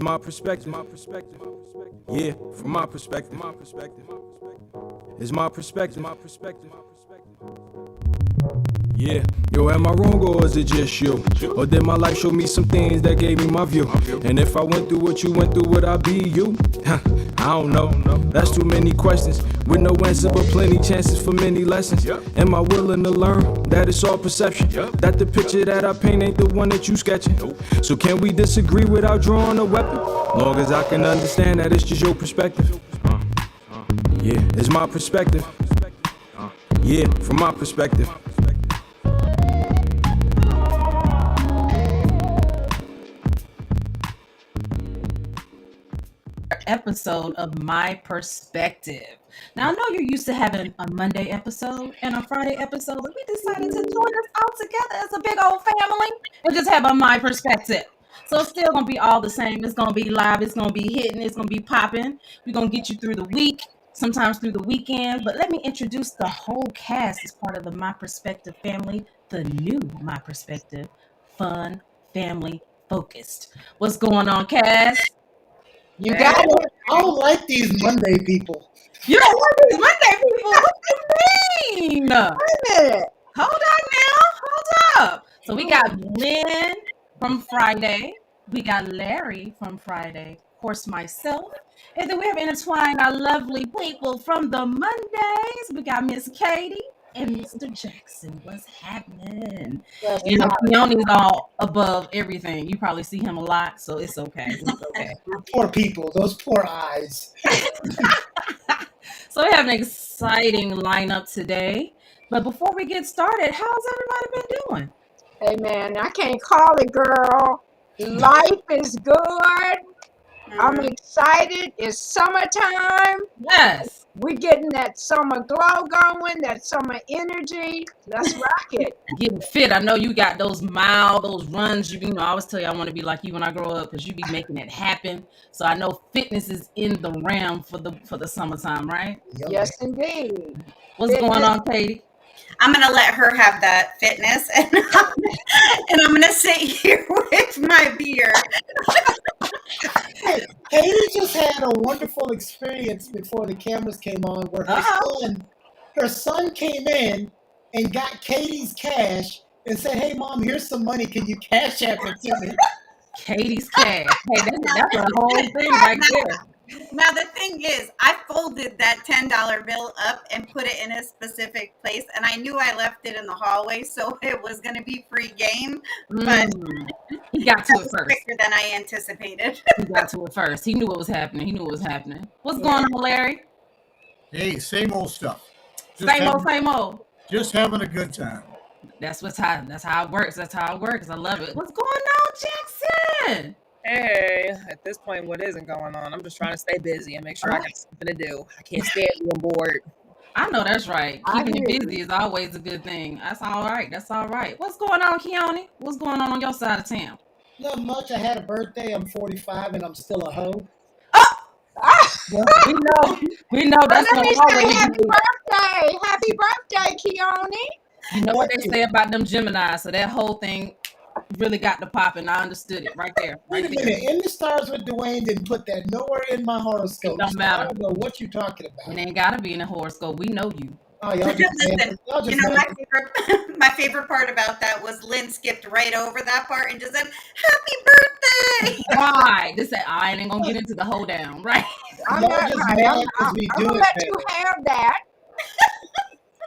my perspective. Yeah, from my perspective. It's my perspective. Yeah, yo, am I wrong or is it just you? Or did my life show me some things that gave me my view? And if I went through what you went through, would I be you? I don't know. That's too many questions with no answer, but plenty chances for many lessons. Am I willing to learn that it's all perception? That the picture that I paint ain't the one that you sketching? So can we disagree without drawing a weapon? Long as I can understand that it's just your perspective. Yeah, it's my perspective. Yeah, from my perspective. Episode of My Perspective. Now I know you're used to having a Monday episode and a Friday episode, but we decided to join us all together as a big old family and just have a My Perspective. So it's still gonna be all the same. It's gonna be live, it's gonna be hitting, it's gonna be popping. We're gonna get you through the week, sometimes through the weekend. But let me introduce the whole cast as part of the My Perspective family, the new My Perspective, fun, family, focused. What's going on, cast? You got it. I don't like these Monday people. You don't want these Monday people? What do you mean? Wait a minute. Hold on now. Hold up. So we got Lynn from Friday. We got Larry from Friday. Of course, myself. And then we have intertwined our lovely people from the Mondays. We got Miss Katie and Mr. Jackson. What's happening? You know, Keone's all above everything. You probably see him a lot, so it's okay. It's okay. Poor people. Those poor eyes. So we have an exciting lineup today. But before we get started, how's everybody been doing? Hey man, I can't call it, girl. Life is good. I'm excited. It's summertime. Yes. We're getting that summer glow going, that summer energy. Let's rock it. Getting fit. I know you got those runs. I always tell you I want to be like you when I grow up because you be making it happen. So I know fitness is in the realm for the summertime, right? Yes, indeed. What's going on, Katie? I'm going to let her have that fitness, and I'm going to sit here with my beer. Hey, Katie just had a wonderful experience before the cameras came on where her son came in and got Katie's cash and said, "Hey, Mom, here's some money. Can you cash app it to me?" Katie's cash. Hey, that's a whole thing right there. Now, the thing is, I folded that $10 bill up and put it in a specific place, and I knew I left it in the hallway, so it was going to be free game, but he got to it first. Quicker than I anticipated. He got to it first. He knew what was happening. What's going on, Larry? Hey, same old stuff. Same old. Just having a good time. That's how it works. I love it. What's going on, Jackson? Hey, at this point, what isn't going on? I'm just trying to stay busy and make sure I got something to do. I can't stand being bored. I know that's right. Keeping you busy is always a good thing. That's all right. What's going on, Keone? What's going on your side of town? Not much. I had a birthday. I'm 45 and I'm still a hoe. We know that's Let me what say always happy do. birthday. Happy birthday, Keone. You know what they say about them Geminis, so that whole thing really got the pop, and I understood it right there. Wait a minute. In the stars with Dwayne didn't put that nowhere in my horoscope. It don't matter. I don't know what you're talking about. It ain't gotta be in a horoscope. We know you. Oh, y'all just Listen, my favorite part about that was Lynn skipped right over that part and just said, "Happy birthday!" Right. This I ain't gonna get into the hoedown, right? I'm Y'all not just right. mad I'm 'cause we do gonna it let better. you have that.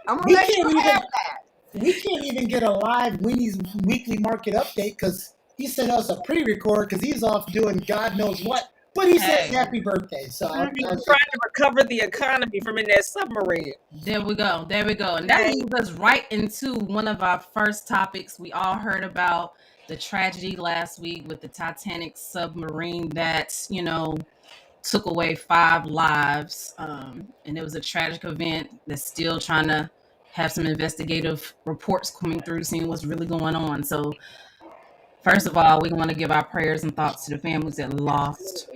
I'm gonna We let you can't even- have that. We can't even get a live Winnie's weekly market update because he sent us a pre-record because he's off doing God knows what. But he says happy birthday. So I'm trying to recover the economy from in that submarine. There we go. And that leads us right into one of our first topics. We all heard about the tragedy last week with the Titanic submarine that, took away 5 lives. And it was a tragic event that's still trying to have some investigative reports coming through, seeing what's really going on. So first of all, we want to give our prayers and thoughts to the families that lost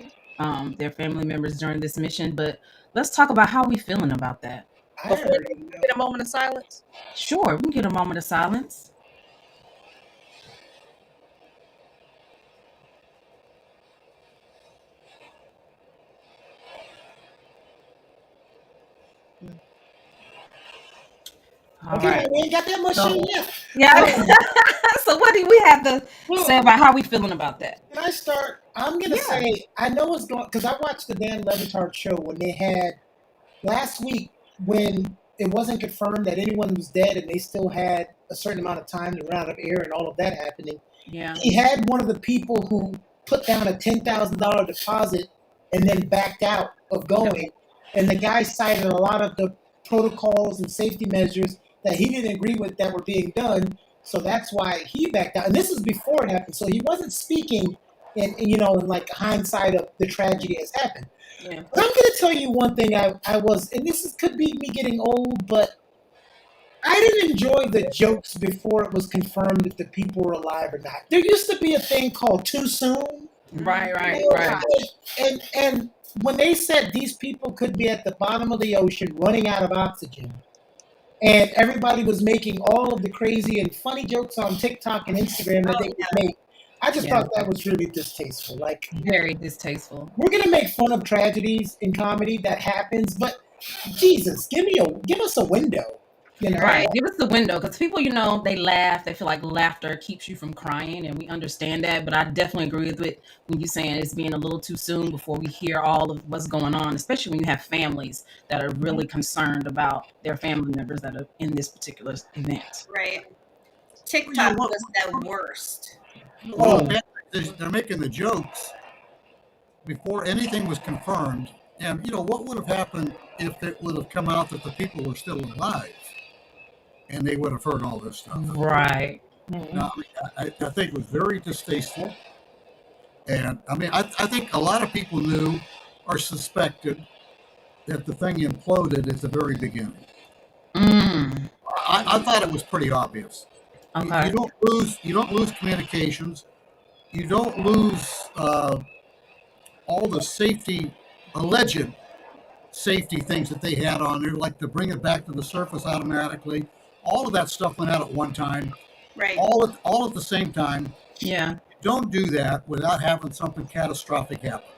their family members during this mission. But let's talk about how we feeling about that. Before we get a moment of silence. Sure, we can get a moment of silence. All Okay, right. we ain't got that much So- shit left. Yeah. So what do we have to Well, say about how we feeling about that? Can I start? I'm gonna Yeah. say I know what's going because I watched the Dan Levitard show when they had last week when it wasn't confirmed that anyone was dead and they still had a certain amount of time to run out of air and all of that happening. Yeah. He had one of the people who put down a $10,000 deposit and then backed out of going, and the guy cited a lot of the protocols and safety measures that he didn't agree with that were being done. So that's why he backed out. And this is before it happened. So he wasn't speaking in like hindsight of the tragedy has happened. Yeah. But I'm going to tell you one thing I was, and could be me getting old, but I didn't enjoy the jokes before it was confirmed if the people were alive or not. There used to be a thing called too soon. Right. And when they said these people could be at the bottom of the ocean running out of oxygen, and everybody was making all of the crazy and funny jokes on TikTok and Instagram that they could make, I just thought that was really distasteful. Like, Very distasteful. we're gonna make fun of tragedies in comedy that happens, but Jesus, give us a window. You know? Right. Give us the window because people, they laugh. They feel like laughter keeps you from crying, and we understand that. But I definitely agree with it when you're saying it's being a little too soon before we hear all of what's going on, especially when you have families that are really concerned about their family members that are in this particular event. Right. TikTok was the worst. Well, they're making the jokes before anything was confirmed. And, what would have happened if it would have come out that the people were still alive and they would have heard all this stuff? Right. Now, I think it was very distasteful. And, I think a lot of people knew or suspected that the thing imploded at the very beginning. I thought it was pretty obvious. Okay. You don't lose communications. You don't lose all the alleged safety things that they had on there, like to bring it back to the surface automatically. All of that stuff went out at one time. Right. All at the same time. Yeah. Don't do that without having something catastrophic happen.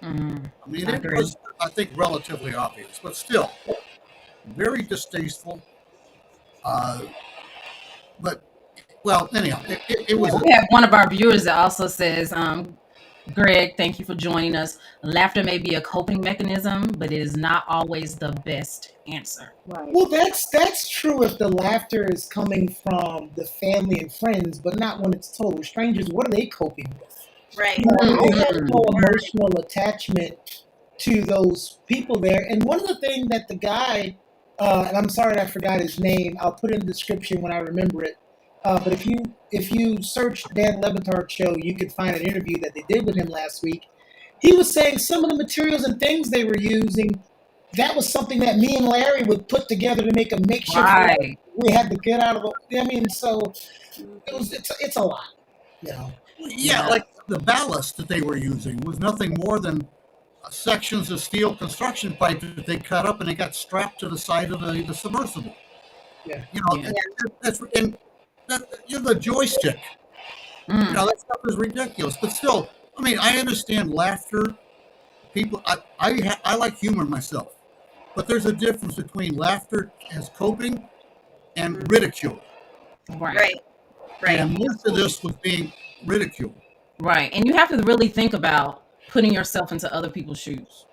It was, I think, relatively obvious, but still very distasteful. But, well, anyhow, it was. We have one of our viewers that also says, Greg, thank you for joining us. Laughter may be a coping mechanism, but it is not always the best answer. Right. Well, that's true if the laughter is coming from the family and friends, but not when it's total strangers. What are they coping with? Right. I have no emotional attachment to those people there. And one of the things that the guy, and I'm sorry I forgot his name, I'll put it in the description when I remember it. But if you search Dan Levitard show, you could find an interview that they did with him last week. He was saying some of the materials and things they were using, that was something that me and Larry would put together to make a makeshift. Right. We had to get out of it. So it's a lot, Yeah, like the ballast that they were using was nothing more than sections of steel construction pipe that they cut up and they got strapped to the side of the submersible. Yeah. That's the joystick. That stuff is ridiculous. But still, I understand laughter. People, I like humor myself, but there's a difference between laughter as coping and ridicule. Right. And most of this was being ridiculed. Right. And you have to really think about putting yourself into other people's shoes.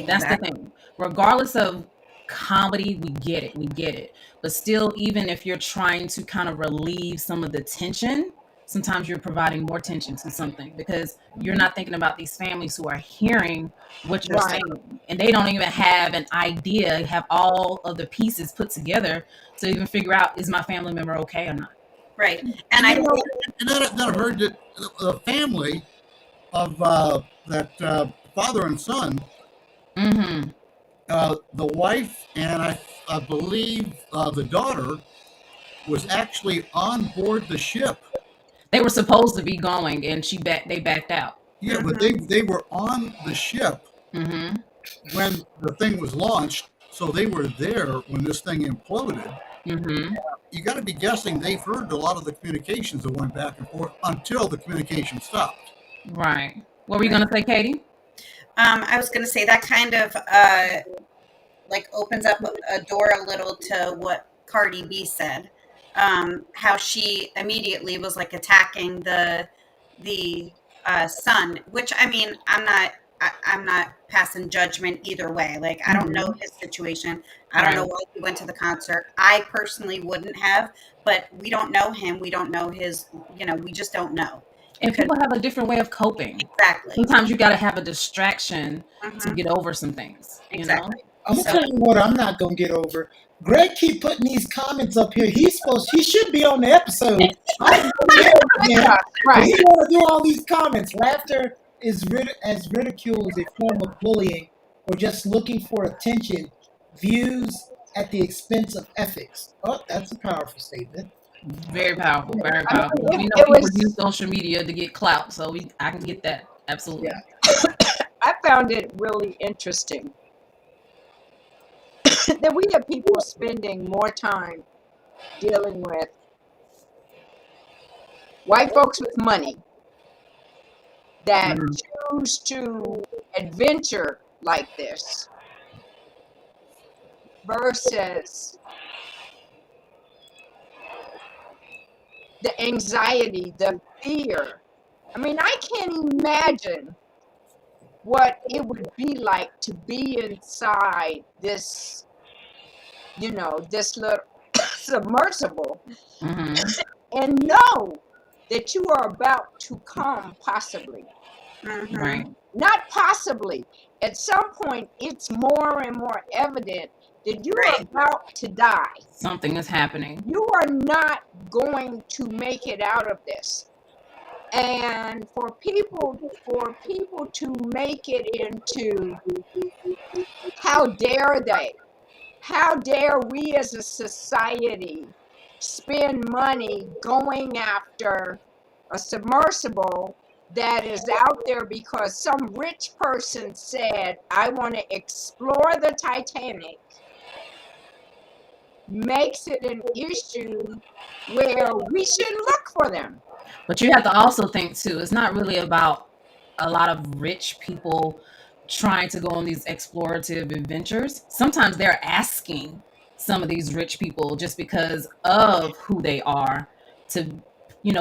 That's the thing. Regardless of comedy, we get it. But still, even if you're trying to kind of relieve some of the tension, sometimes you're providing more tension to something because you're not thinking about these families who are hearing what you're saying. And they don't even have an idea, have all of the pieces put together to even figure out, is my family member okay or not? Right. And then I heard that the family of that father and son, the wife and I believe the daughter was actually on board the ship. They were supposed to be going, and they backed out. Yeah, but they were on the ship when the thing was launched, so they were there when this thing imploded. You got to be guessing they've heard a lot of the communications that went back and forth until the communication stopped. Right. What were you going to say, Katie? I was going to say that kind of like opens up a door a little to what Cardi B said. How she immediately was like attacking the son, which I mean, I'm not passing judgment either way. Like, I don't know his situation. I don't know Right. why he went to the concert. I personally wouldn't have, but we don't know him. We don't know his, we just don't know. And people have a different way of coping. Exactly. Sometimes you got to have a distraction to Mhm. get over some things. Exactly. I'm gonna tell you what I'm not gonna get over. Greg keep putting these comments up here. He should be on the episode. I can go there again, but Right. he want to do all these comments. Laughter is as ridicule is a form of bullying or just looking for attention. Views at the expense of ethics. Oh, that's a powerful statement. Very powerful. Very I mean, powerful. We know it people was- use social media to get clout, so I can get that. Absolutely. I found it really interesting that we have people spending more time dealing with white folks with money that choose to adventure like this versus the anxiety, the fear. I mean, I can't imagine what it would be like to be inside this, this little submersible Mhm. and know that you are about to come possibly. Mhm. Right. Not possibly. At some point, it's more and more evident that you are about to die. Something is happening. You are not going to make it out of this. And for people to make it into, how dare they? How dare we as a society spend money going after a submersible that is out there because some rich person said, I want to explore the Titanic, makes it an issue where we should look for them. But you have to also think too, it's not really about a lot of rich people trying to go on these explorative adventures. Sometimes they're asking some of these rich people just because of who they are to,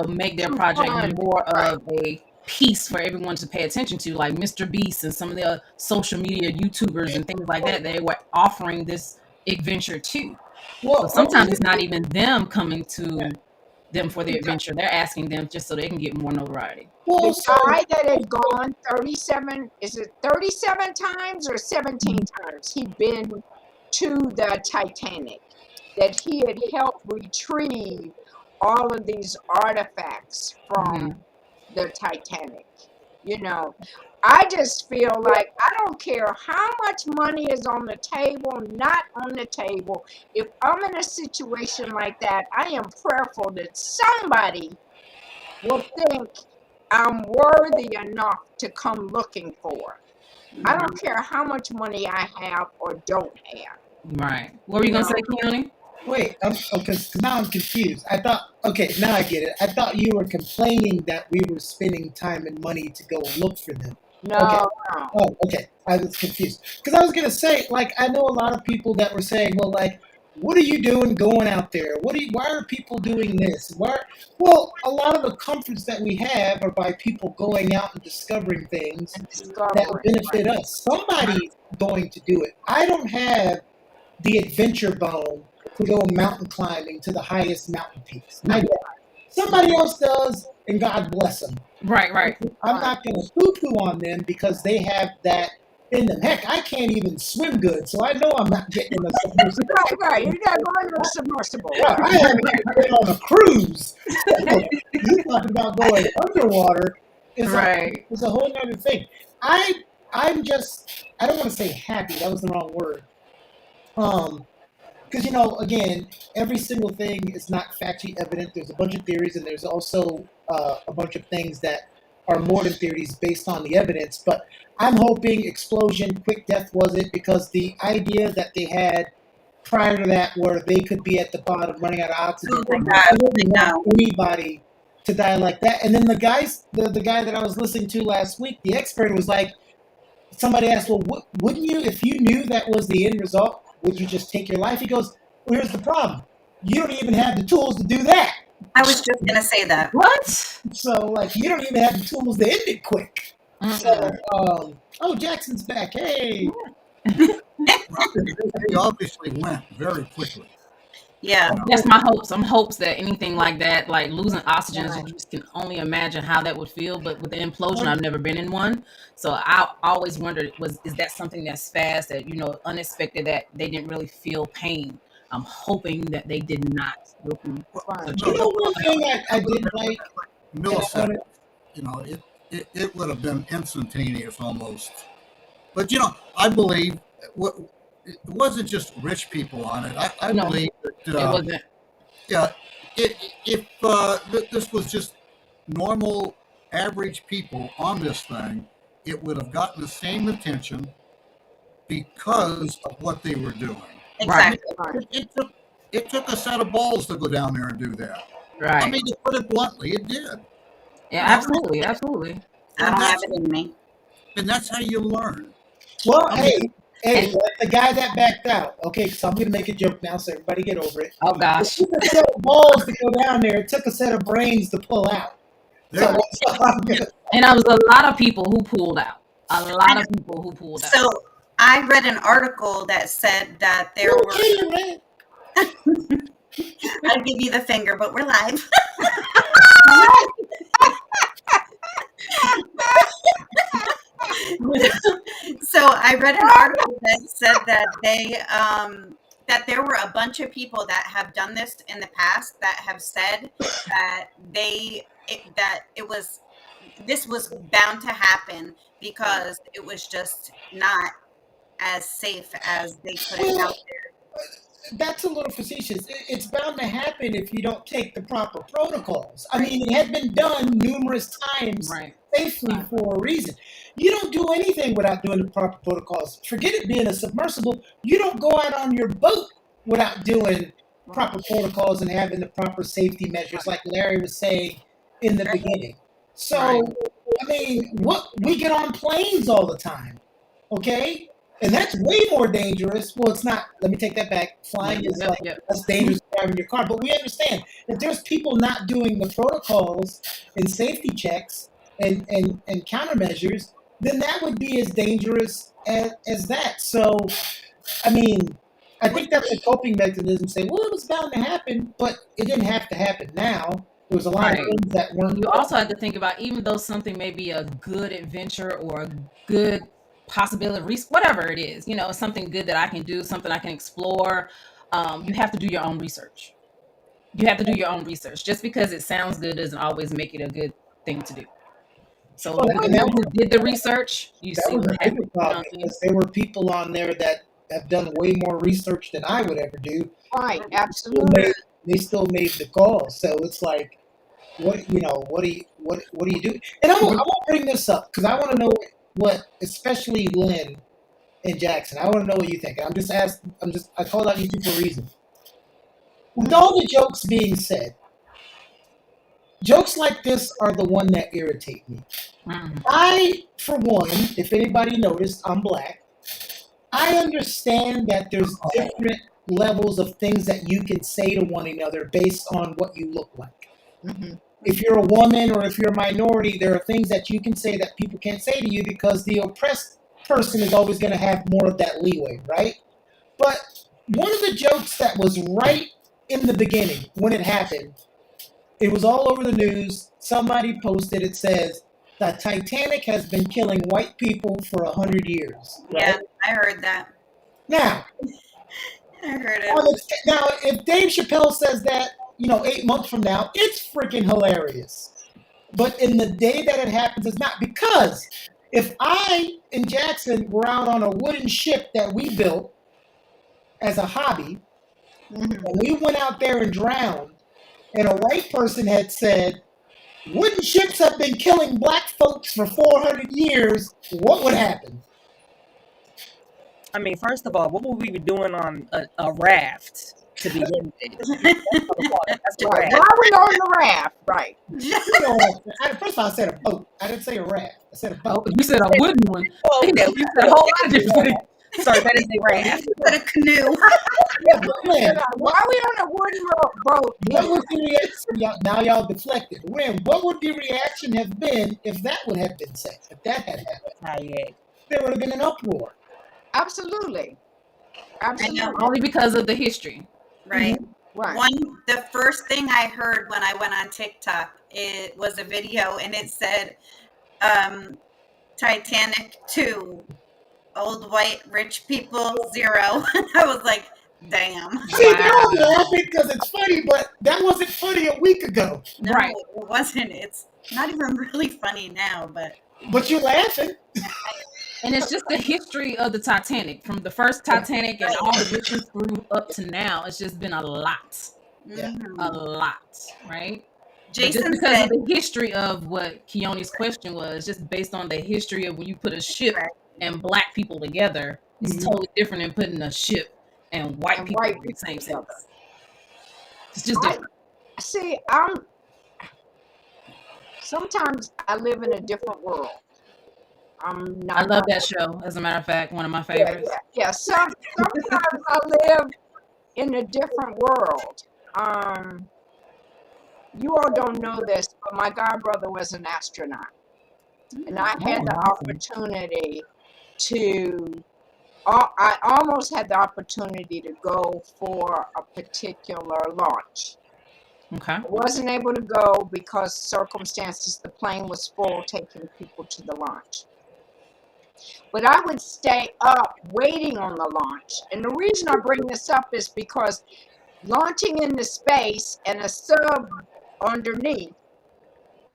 make their project more of a piece for everyone to pay attention to, like Mr. Beast and some of the social media YouTubers and things like that. They were offering this adventure too. So sometimes it's not even them coming to them for the adventure. They're asking them just so they can get more notoriety. Well, The guy that had gone 37, is it 37 times or 17 times he'd been to the Titanic, that he had helped retrieve all of these artifacts from the Titanic. I just feel like I don't care how much money is on the table, not on the table. If I'm in a situation like that, I am prayerful that somebody will think I'm worthy enough to come looking for. I don't care how much money I have or don't have. Right. What were you going to say, Keone? wait, because now I'm confused. I thought, okay, now I get it. I thought you were complaining that we were spending time and money to go look for them. No, Okay. no. Oh, okay. I was confused. Because I was going to say, I know a lot of people that were saying, well, what are you doing going out there? Why are people doing this? Well, a lot of the comforts that we have are by people going out and discovering things that will benefit us. Somebody's going to do it. I don't have the adventure bone to go mountain climbing to the highest mountain peaks. Somebody else does, and God bless them. Right. I'm not going to poo-poo on them because they have that in them. Heck, I can't even swim good, so I know I'm not getting in a submersible. Right. You're not going to a submersible. Yeah, I haven't even been on a cruise. You talking about going underwater? Right. It's a whole other thing. I don't want to say happy. That was the wrong word. Because again, every single thing is not factually evident. There's a bunch of theories, and there's also a bunch of things that are more than theories based on the evidence. But I'm hoping explosion, quick death was it, because the idea that they had prior to that, where they could be at the bottom running out of oxygen, Oh my God, I wouldn't want anybody to die like that. And then the guy that I was listening to last week, the expert was like, somebody asked, well, wouldn't you, if you knew that was the end result, would you just take your life? He goes, well, here's the problem. You don't even have the tools to do that. I was just going to say that. What? So, like, you don't even have the tools to end it quick. So, oh, Jackson's back. Hey. They obviously went very quickly. Yeah. That's my hopes. Some hopes that anything like that, like losing oxygen, you just can only imagine how that would feel. But with the implosion, I've never been in one. So I always wondered, is that something that's fast, that, unexpected, that they didn't really feel pain? I'm hoping that they did not. One thing I did like, milliseconds. It would have been instantaneous almost. But I believe it wasn't just rich people on it. I believe that it wasn't. Yeah, if this was just normal, average people on this thing, it would have gotten the same attention because of what they were doing. Exactly. It took a set of balls to go down there and do that. Right. I mean, to put it bluntly, it did. Yeah, absolutely. Absolutely. I don't have it in me. And that's how you learn. Well, hey, the guy that backed out. Okay, so I'm going to make a joke now, so everybody get over it. Oh, gosh. It took a set of balls to go down there. It took a set of brains to pull out. So, and there was a lot of people who pulled out. So I read an article that said that there were... I'll give you the finger, but we're live. So I read an article that said that that there were a bunch of people that have done this in the past that have said that this was bound to happen because it was just not as safe as they put it out there. That's a little facetious. It's bound to happen if you don't take the proper protocols. I mean, it had been done numerous times safely for a reason. You don't do anything without doing the proper protocols. Forget it being a submersible. You don't go out on your boat without doing proper protocols and having the proper safety measures, like Larry was saying in the beginning. So, I mean, we get on planes all the time, okay? And that's way more dangerous. Well, it's not. Let me take that back. Flying is that's dangerous than driving your car. But we understand that there's people not doing the protocols and safety checks and countermeasures, then that would be as dangerous as that. So, I mean, I think that's a coping mechanism. Say, well, it was bound to happen, but it didn't have to happen now. There was a lot of things that weren't. You also have to think about, even though something may be a good adventure or a good possibility, whatever it is, something good that I can do, something I can explore, you have to do your own research. Just because it sounds good doesn't always make it a good thing to do. So who did the research, you see what happened. There were people on there that have done way more research than I would ever do. Right, absolutely. They still made the call. So it's like, what do you do? And I want to bring this up because I want to know what, especially Lynn and Jackson, I want to know what you think. I called out you two for a reason. With all the jokes being said, jokes like this are the one that irritate me. I, for one, if anybody noticed, I'm black. I understand that there's different levels of things that you can say to one another based on what you look like. If you're a woman or if you're a minority, there are things that you can say that people can't say to you because the oppressed person is always going to have more of that leeway, right? But one of the jokes that was right in the beginning when it happened, it was all over the news. Somebody posted, it says, the Titanic has been killing white people for 100 years. Right? Yeah, I heard that. Now, I heard it. Now, if Dave Chappelle says that, 8 months from now, it's freaking hilarious. But in the day that it happens, it's not. Because if I and Jackson were out on a wooden ship that we built as a hobby, and we went out there and drowned, and a white person had said, wooden ships have been killing black folks for 400 years, what would happen? I mean, first of all, what would we be doing on a raft? to begin with. That's the Right. raft. Why are we on the raft? Right. First of all, I said a boat. I didn't say a raft. I said a Oh, boat. you said a wooden one. Well, You yeah, said a whole lot of different things. sorry, that is a raft. Put a canoe. Yeah, but Win, Why are we on a wooden boat? what would the reaction? Now y'all deflected. Win, what would the reaction have been if that would have been said? If that had happened, Kayak. there would have been an uproar. Absolutely. Absolutely. Only because of the history. Right. Right. The first thing I heard when I went on TikTok, it was a video and it said, Titanic 2, old white rich people 0. I was like, damn. See, they're all laughing because it's funny, but that wasn't funny a week ago. No, Right. it wasn't. It's not even really funny now, but But you're laughing. And it's just the history of the Titanic, from the first Titanic and all the missions through up to now. It's just been a lot, a lot, right? But just Jason because said, of the history of what Keone's question was, just based on the history of when you put a ship and black people together, it's totally different than putting a ship and white And people white in the same people sense. It's just I- different. See, sometimes I live in a different world. I'm not. I love that show. As a matter of fact, one of my favorites. Yeah. Sometimes I live in a different world. You all don't know this, but my godbrother was an astronaut, and I had the opportunity to. I almost had the opportunity to go for a particular launch. Okay. I wasn't able to go because circumstances. The plane was full, taking people to the launch. But I would stay up waiting on the launch. And the reason I bring this up is because launching into space and a sub underneath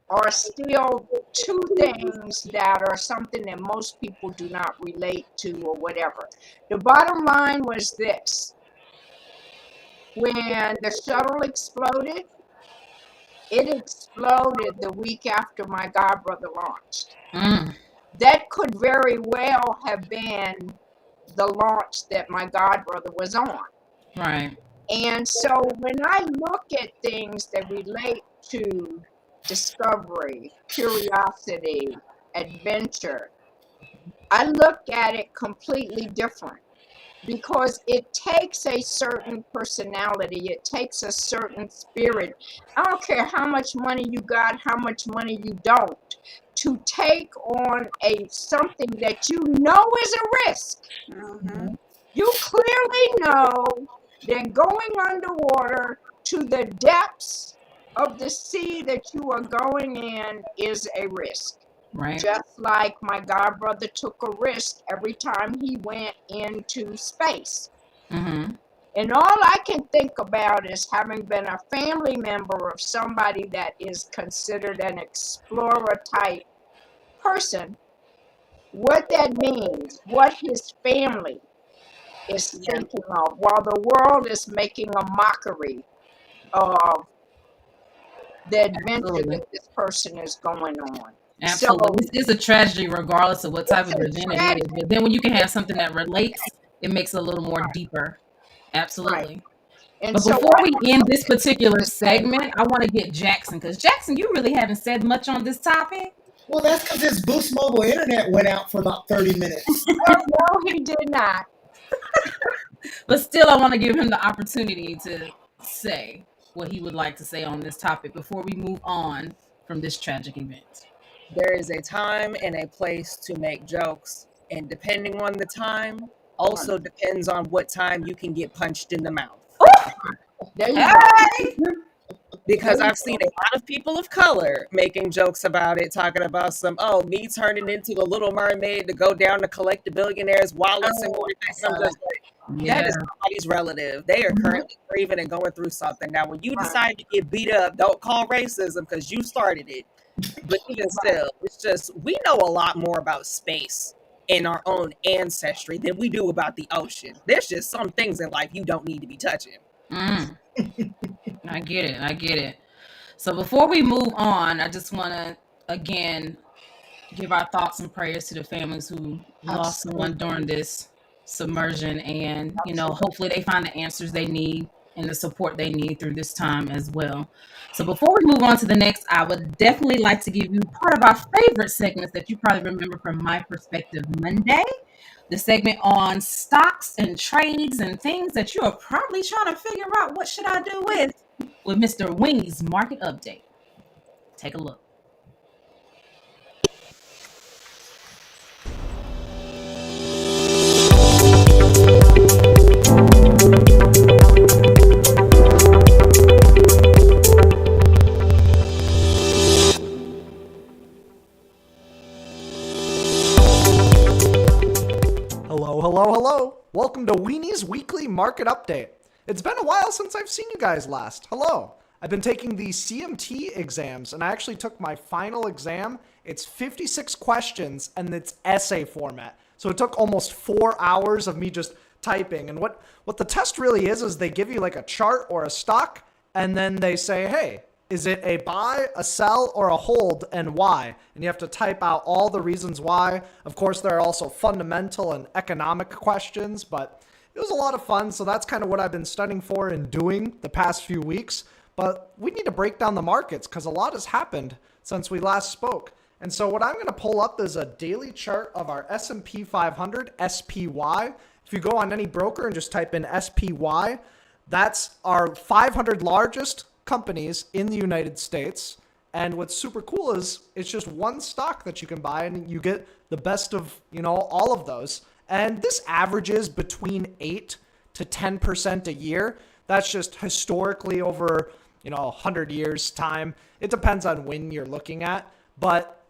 are still two things that are something that most people do not relate to or whatever. The bottom line was this. When the shuttle exploded, it exploded the week after my godbrother launched. That could very well have been the launch that my godbrother was on. Right. And so when I look at things that relate to discovery, curiosity, adventure, I look at it completely different because it takes a certain personality, it takes a certain spirit. I don't care how much money you got, how much money you don't, to take on something that you know is a risk. You clearly know that going underwater to the depths of the sea that you are going in is a risk. Right. Just like my godbrother took a risk every time he went into space. And all I can think about is, having been a family member of somebody that is considered an explorer type person, what that means, what his family is thinking of, while the world is making a mockery of the adventure that this person is going on. Absolutely. It's a tragedy regardless of what type of event it is. But then when you can have something that relates, it makes it a little more deeper. Absolutely. And but before we end this particular segment, I want to get Jackson, because Jackson, you really haven't said much on this topic. Well, that's because his Boost Mobile internet went out for about 30 minutes. No, he did not. But still, I want to give him the opportunity to say what he would like to say on this topic before we move on from this tragic event. There is a time and a place to make jokes, and depending on the time, also depends on what time you can get punched in the mouth. There you go. Because I've seen a lot of people of color making jokes about it, talking about me turning into the Little Mermaid to go down to collect the billionaire's wallets and I'm just like, that is somebody's relative. They are currently grieving and going through something. Now, when you decide to get beat up, don't call racism because you started it. But even still, it's just, we know a lot more about space and our own ancestry than we do about the ocean. There's just some things in life you don't need to be touching. I get it. So before we move on, I just want to, again, give our thoughts and prayers to the families who lost someone during this submersion. And, hopefully they find the answers they need and the support they need through this time as well. So before we move on to the next, I would definitely like to give you part of our favorite segments that you probably remember from My Perspective Monday, the segment on stocks and trades and things that you are probably trying to figure out what should I do with Mr. Wingy's market update. Take a look. Hello. Welcome to Weenie's Weekly Market Update. It's been a while since I've seen you guys last. Hello. I've been taking the CMT exams, and I actually took my final exam. It's 56 questions, and it's essay format. So it took almost 4 hours of me just typing. And what the test really is they give you like a chart or a stock, and then they say, hey, is it a buy, a sell, or a hold, and why? And you have to type out all the reasons why. Of course, there are also fundamental and economic questions, but it was a lot of fun. So that's kind of what I've been studying for and doing the past few weeks. But we need to break down the markets because a lot has happened since we last spoke. And so what I'm going to pull up is a daily chart of our S&P 500, SPY. If you go on any broker and just type in SPY, that's our 500 largest companies in the United States. And what's super cool is it's just one stock that you can buy and you get the best of, all of those. And this averages between 8 to 10% a year. That's just historically over, 100 years time. It depends on when you're looking at, but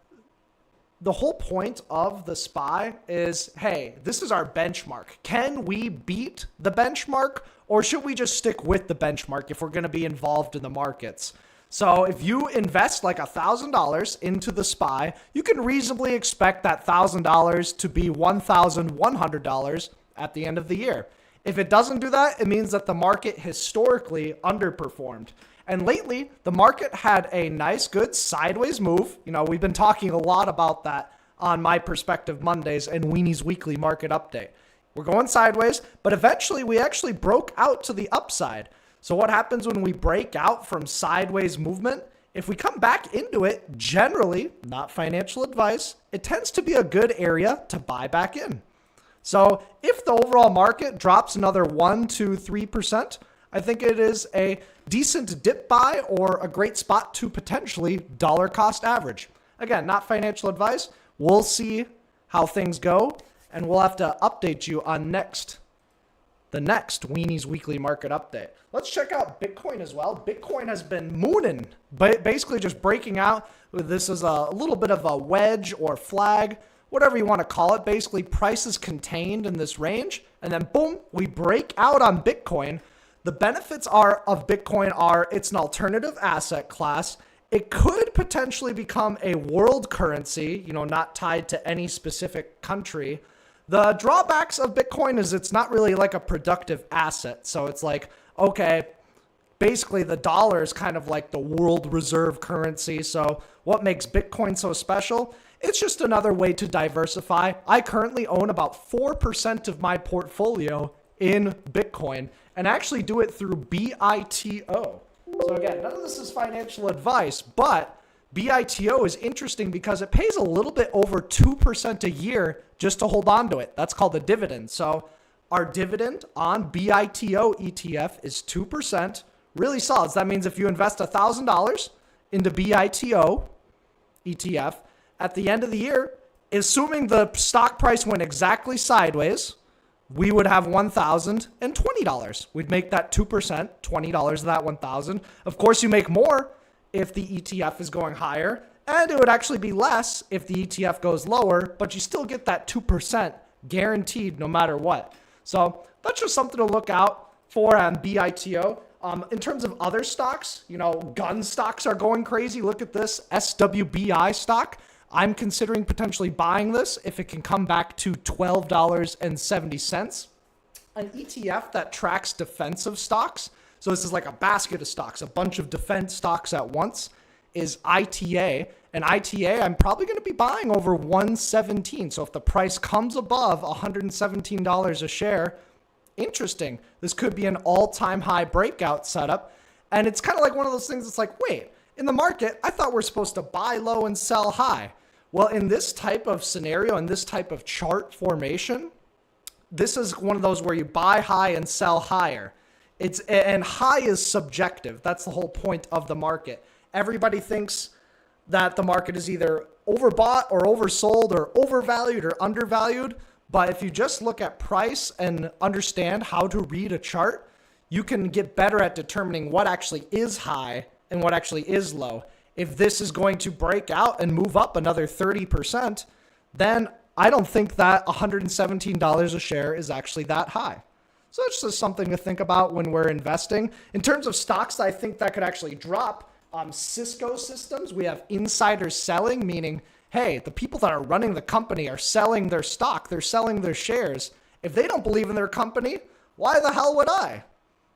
the whole point of the SPY is, hey, this is our benchmark. Can we beat the benchmark, or should we just stick with the benchmark if we're going to be involved in the markets? So if you invest like $1,000 into the SPY, you can reasonably expect that $1,000 to be $1,100 at the end of the year. If it doesn't do that, it means that the market historically underperformed. And lately, the market had a nice, good sideways move. We've been talking a lot about that on My Perspective Mondays and Weenie's Weekly Market Update. We're going sideways, but eventually we actually broke out to the upside. So what happens when we break out from sideways movement? If we come back into it, generally, not financial advice, it tends to be a good area to buy back in. So if the overall market drops another 1 to 3%, I think it is a decent dip buy or a great spot to potentially dollar cost average. Again, not financial advice. We'll see how things go, and we'll have to update you on the next Weenie's Weekly Market Update. Let's check out Bitcoin as well. Bitcoin has been mooning, but basically just breaking out. This is a little bit of a wedge or flag, whatever you want to call it. Basically, price is contained in this range, and then boom, we break out on Bitcoin. The benefits of Bitcoin are it's an alternative asset class. It could potentially become a world currency, not tied to any specific country. The drawbacks of Bitcoin is it's not really like a productive asset. So it's like, okay, basically the dollar is kind of like the world reserve currency. So what makes Bitcoin so special? It's just another way to diversify. I currently own about 4% of my portfolio in Bitcoin and actually do it through BITO. So again, none of this is financial advice, but BITO is interesting because it pays a little bit over 2% a year just to hold on to it. That's called a dividend. So our dividend on BITO ETF is 2%. Really solid. So that means if you invest $1,000 into BITO ETF, at the end of the year, assuming the stock price went exactly sideways, we would have $1,020. We'd make that 2%, $20 of that $1,000. Of course, you make more if the ETF is going higher, and it would actually be less if the ETF goes lower, but you still get that 2% guaranteed no matter what. So that's just something to look out for on BITO. In terms of other stocks, gun stocks are going crazy. Look at this SWBI stock. I'm considering potentially buying this if it can come back to $12.70. An ETF that tracks defensive stocks, so this is like a basket of stocks, a bunch of defense stocks at once, is ITA. And ITA, I'm probably going to be buying over 117. So if the price comes above $117 a share, interesting. This could be an all-time high breakout setup. And it's kind of like one of those things that's like, wait, in the market, I thought we're supposed to buy low and sell high. Well, in this type of scenario, in this type of chart formation, this is one of those where you buy high and sell higher. And high is subjective. That's the whole point of the market. Everybody thinks that the market is either overbought or oversold or overvalued or undervalued. But if you just look at price and understand how to read a chart, you can get better at determining what actually is high and what actually is low. If this is going to break out and move up another 30%, then I don't think that $117 a share is actually that high. So it's just something to think about when we're investing. In terms of stocks, I think that could actually drop. Cisco Systems, we have insider selling, meaning, hey, the people that are running the company are selling their stock, they're selling their shares. If they don't believe in their company, why the hell would I?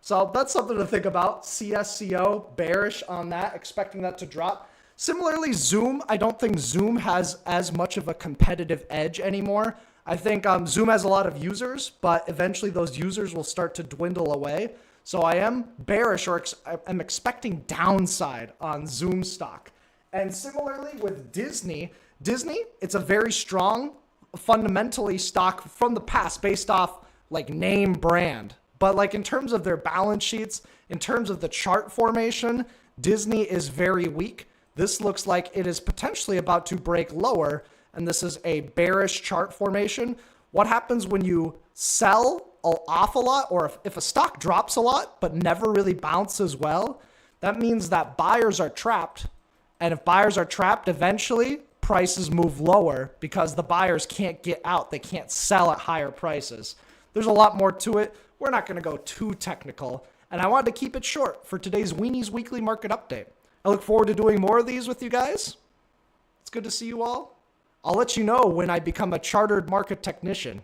So that's something to think about. CSCO, bearish on that, expecting that to drop. Similarly, Zoom, I don't think Zoom has as much of a competitive edge anymore. I think Zoom has a lot of users, but eventually those users will start to dwindle away. So I am bearish, or I'm expecting downside on Zoom stock. And similarly with Disney, it's a very strong, fundamentally stock from the past based off like name brand. But like in terms of their balance sheets, in terms of the chart formation, Disney is very weak. This looks like it is potentially about to break lower, and this is a bearish chart formation. What happens when you sell off a lot, or if a stock drops a lot but never really bounces well, that means that buyers are trapped. And if buyers are trapped, eventually prices move lower because the buyers can't get out. They can't sell at higher prices. There's a lot more to it. We're not going to go too technical. And I wanted to keep it short for today's Weenies Weekly Market Update. I look forward to doing more of these with you guys. It's good to see you all. I'll let you know when I become a chartered market technician.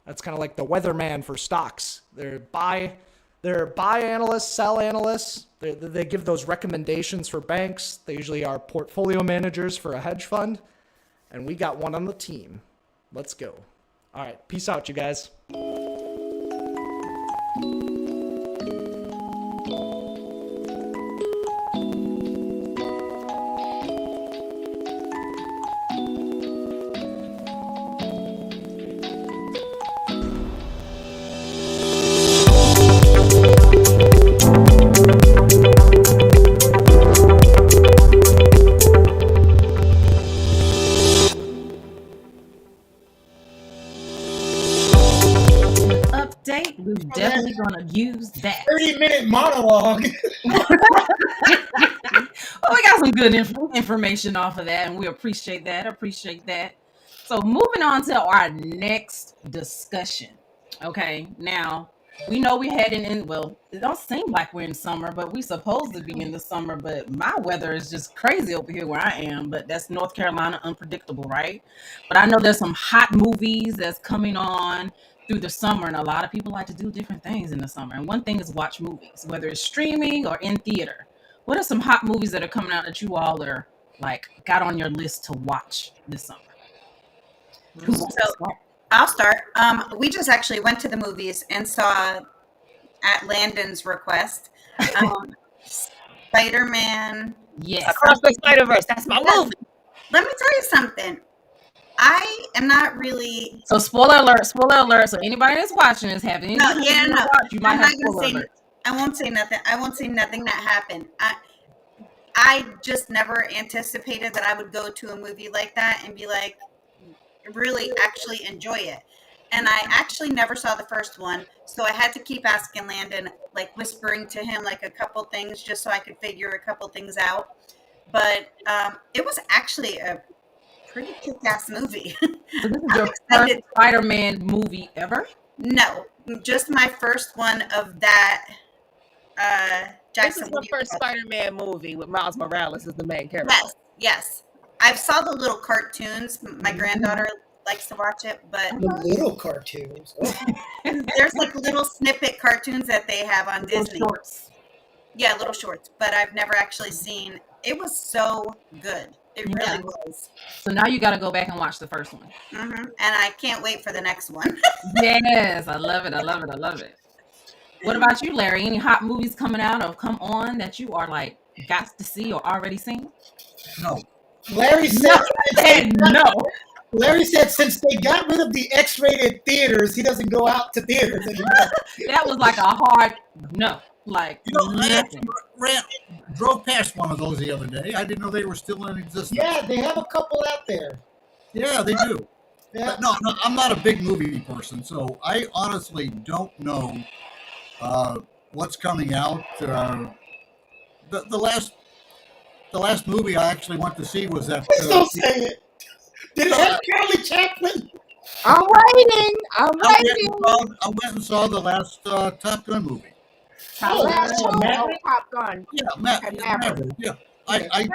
That's kind of like the weatherman for stocks. They're buy analysts, sell analysts. They give those recommendations for banks. They usually are portfolio managers for a hedge fund. And we got one on the team. Let's go. All right. Peace out, you guys. Update. We're definitely gonna use that. 30-minute monologue. Well, we got some good information off of that, and we appreciate that. So moving on to our next discussion. Okay, now we know we're heading in. Well, it don't seem like we're in summer, but we supposed to be in the summer. But my weather is just crazy over here where I am. But that's North Carolina, unpredictable, right? But I know there's some hot movies that's coming on through the summer, and a lot of people like to do different things in the summer. And one thing is watch movies, whether it's streaming or in theater. What are some hot movies that are coming out that you all are like got on your list to watch this summer? Who wants to start? I'll start. We just actually went to the movies and saw, at Landon's request, Spider-Man. Yes. Across the Spider-Verse. That's my movie. Let me tell you something. I am not really. So spoiler alert. So anybody that's watching this have any No, you might I'm have not gonna spoiler say. alert. I won't say nothing. I won't say nothing that happened. I just never anticipated that I would go to a movie like that and be like, really actually enjoy it. And I actually never saw the first one, so I had to keep asking Landon, like whispering to him like a couple things just so I could figure a couple things out. But it was actually a pretty kick-ass movie. So this is your first Spider-Man movie ever? No, just my first one of that. Jackson, This is the first Spider-Man movie with Miles Morales as the main character. Yes. I saw the little cartoons. My granddaughter likes to watch it, but The little cartoons. Oh. there's like little snippet cartoons that they have on Disney. Shorts. Yeah, little shorts, but I've never actually seen. It was so good. It Yeah. really was. So now you got to go back and watch the first one. And I can't wait for the next one. Yes, I love it. I love it. I love it. What about you, Larry? Any hot movies coming out or come on that you are like got to see or already seen? No. Larry said, No. Larry said since they got rid of the X-rated theaters, he doesn't go out to theaters anymore. That was like a hard no. Like You know, I nothing. actually drove past one of those the other day. I didn't know they were still in existence. Yeah, they have a couple out there. Yeah, they do. Yeah. But no, I'm not a big movie person, so I honestly don't know what's coming out. The last movie I actually went to see was that. Please don't say it. Did it have Charlie Chaplin? I'm waiting. I'm waiting. I went and saw the last Top Gun movie. Last one, Maverick? Top Gun. Yeah, Maverick. Maverick. Yeah, I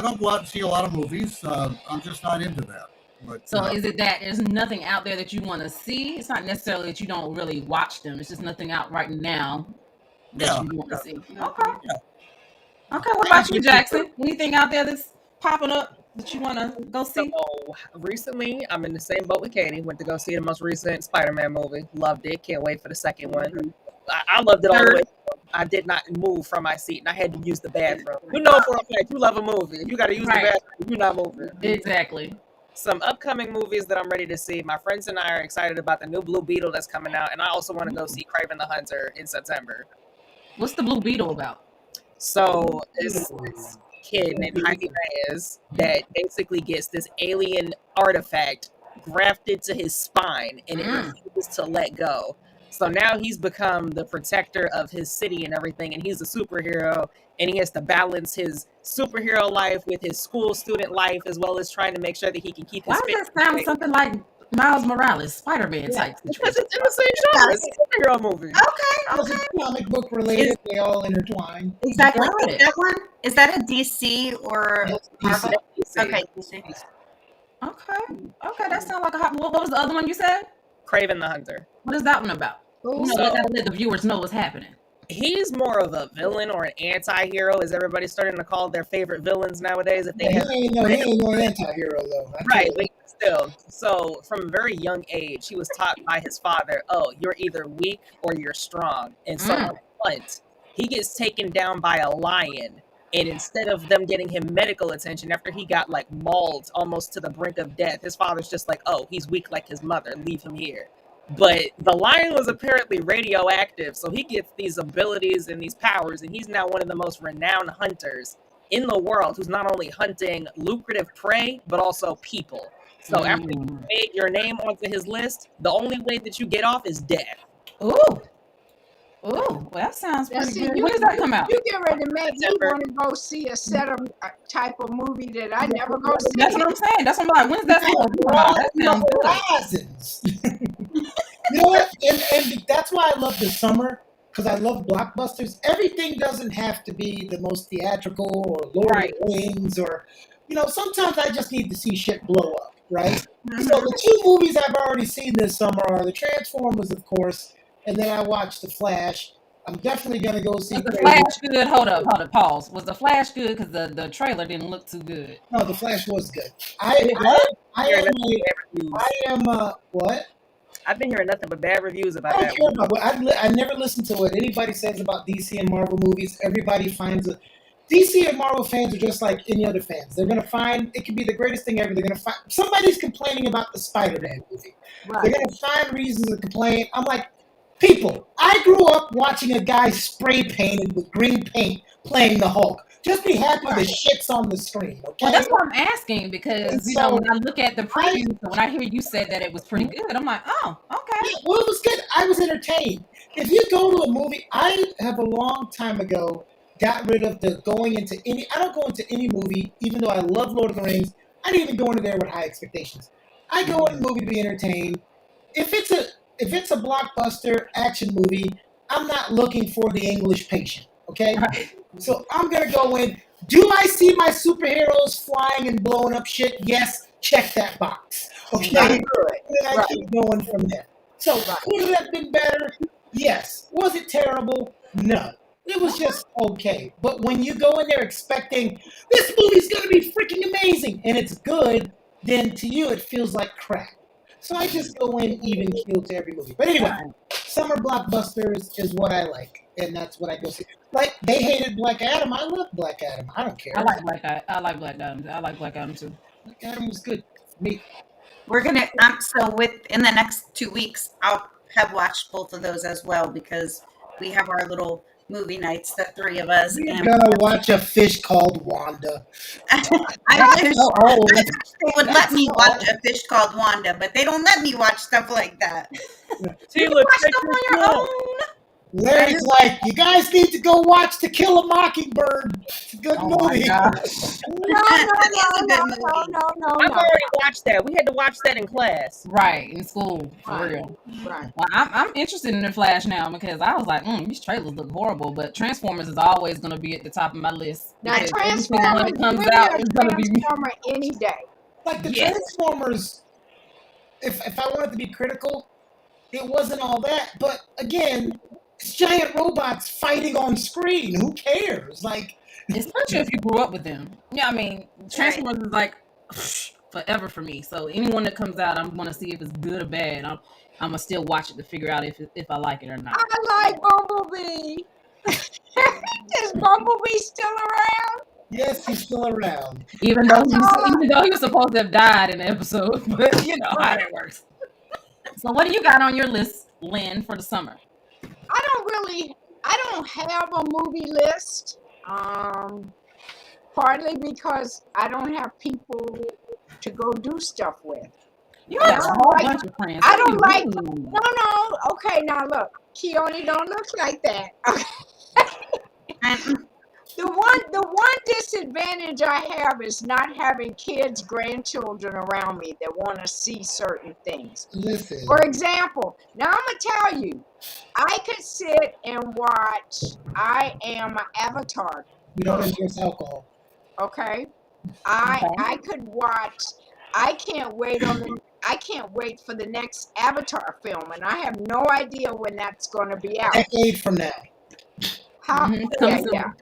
don't go out and see a lot of movies. I'm just not into that. But, So is it that there's nothing out there that you want to see? It's not necessarily that you don't really watch them. It's just nothing out right now that you want to see. Okay. Yeah. Okay. What about you, Jackson? Anything out there that's popping up that you want to go see? So recently, I'm in the same boat with Katie. Went to go see the most recent Spider-Man movie. Loved it. Can't wait for the second one. I loved it all the way. I did not move from my seat, and I had to use the bathroom. You know for a fact, you love a movie. You got to use the bathroom. You're not moving. Exactly. Some upcoming movies that I'm ready to see. My friends and I are excited about the new Blue Beetle that's coming out, and I also want to go see Kraven the Hunter in September. What's the Blue Beetle about? So it's this kid named Jaime Reyes that basically gets this alien artifact grafted to his spine, and it refuses to let go. So now he's become the protector of his city and everything, and he's a superhero, and he has to balance his superhero life with his school student life, as well as trying to make sure that he can keep his Why does that sound something like Miles Morales, Spider-Man type situation? Because it's in the same genre. It's a superhero movie. Okay. It's comic book related. They all intertwine. Exactly. Got it. That one, is that a DC or Marvel? Okay, DC. Okay, that sounds like a hot. What was the other one you said? Kraven the Hunter. What is that one about? You know, I gotta let the viewers know what's happening. He's more of a villain or an anti-hero, as everybody's starting to call their favorite villains nowadays. If they He ain't no anti-hero though. Right, but still. So from a very young age, he was taught by his father, oh, you're either weak or you're strong. And so on hunt, he gets taken down by a lion. And instead of them getting him medical attention after he got like mauled almost to the brink of death, his father's just like, oh, he's weak like his mother. Leave him here. But the lion was apparently radioactive, so he gets these abilities and these powers, and he's now one of the most renowned hunters in the world who's not only hunting lucrative prey, but also people. So after you made your name onto his list, the only way that you get off is death. Ooh, well, that sounds pretty good. When does that come out? You get ready to make me want to go see a set of type of movie that I never go see. That's what I'm saying. That's what I'm like. When's that supposed to come out? That sounds good. Horizons. You know what? And that's why I love the summer, because I love blockbusters. Everything doesn't have to be the most theatrical or Lord of the Rings or, sometimes I just need to see shit blow up, right? So the two movies I've already seen this summer are the Transformers, of course, and then I watched The Flash. I'm definitely going to go see Was the Flash good? Hold up, pause. Was the Flash good? Because the trailer didn't look too good. No, The Flash was good. What? I've been hearing nothing but bad reviews about I that. don't care about I never listen to what anybody says about DC and Marvel movies. Everybody finds it. DC and Marvel fans are just like any other fans. They're going to find, it could be the greatest thing ever. They're going to find, somebody's complaining about the Spider-Man movie. Right. They're going to find reasons to complain. I'm like, people, I grew up watching a guy spray painted with green paint playing the Hulk. Just be happy the shit's on the screen, okay? Well, that's what I'm asking because, when I look at the preview, when I hear you say that it was pretty good, I'm like, oh, okay. Yeah, well, it was good. I was entertained. If you go to a movie, I have a long time ago got rid of I don't go into any movie, even though I love Lord of the Rings, I didn't even go into there with high expectations. I go in the movie to be entertained. If it's a blockbuster action movie, I'm not looking for the English Patient, okay? So I'm going to go in. Do I see my superheroes flying and blowing up shit? Yes. Check that box. Okay? And then I keep going from there. So could it have been better? Yes. Was it terrible? No. It was just okay. But when you go in there expecting this movie's going to be freaking amazing and it's good, then to you it feels like crap. So I just go in even keel to every movie. But anyway, summer blockbusters is what I like, and that's what I go see. Like they hated Black Adam. I love Black Adam. I don't care. I like Black Adam. I like Black Adam. I like Black Adam too. Black Adam was good for me. We're gonna so within the next 2 weeks, I'll have watched both of those as well because we have our little movie nights, the three of us. We're And gonna watch A Fish Called Wanda. I wish So old. they would let me watch A Fish Called Wanda, but they don't let me watch stuff like that. You can watch them on your own. Larry's like, you guys need to go watch To Kill a Mockingbird. It's a good movie. That is a good movie. I've already watched that. We had to watch that in class. Right, in school, for Right. real. Right. Well, I'm interested in the Flash now because I was like, these trailers look horrible, but Transformers is always going to be at the top of my list. Now because every single one Transformers, that comes give me out a is going to be. Transformer any day. Like the Yes. Transformers, if I wanted to be critical, it wasn't all that. But again, it's giant robots fighting on screen. Who cares? Like, Especially if you grew up with them. Yeah, I mean, Transformers is like forever for me. So anyone that comes out, I'm going to see if it's good or bad. I'm going to still watch it to figure out if I like it or not. I like Bumblebee. Is Bumblebee still around? yes, he's still around. Even though he was supposed to have died in the episode, but you know how that works. So what do you got on your list, Lynn, for the summer? I don't have a movie list. Partly because I don't have people to go do stuff with. You got a whole like- bunch of friends. I don't What do you like- mean? No. Okay, now look. Keone don't look like that. And The one disadvantage I have is not having kids, grandchildren around me that want to see certain things. Listen, For example, now I'm gonna tell you, I could sit and watch I Am an Avatar. we don't endorse alcohol. Okay, I could watch. I can't wait for the next Avatar film, and I have no idea when that's going to be out. Decade from now. How? Comes Yeah. soon.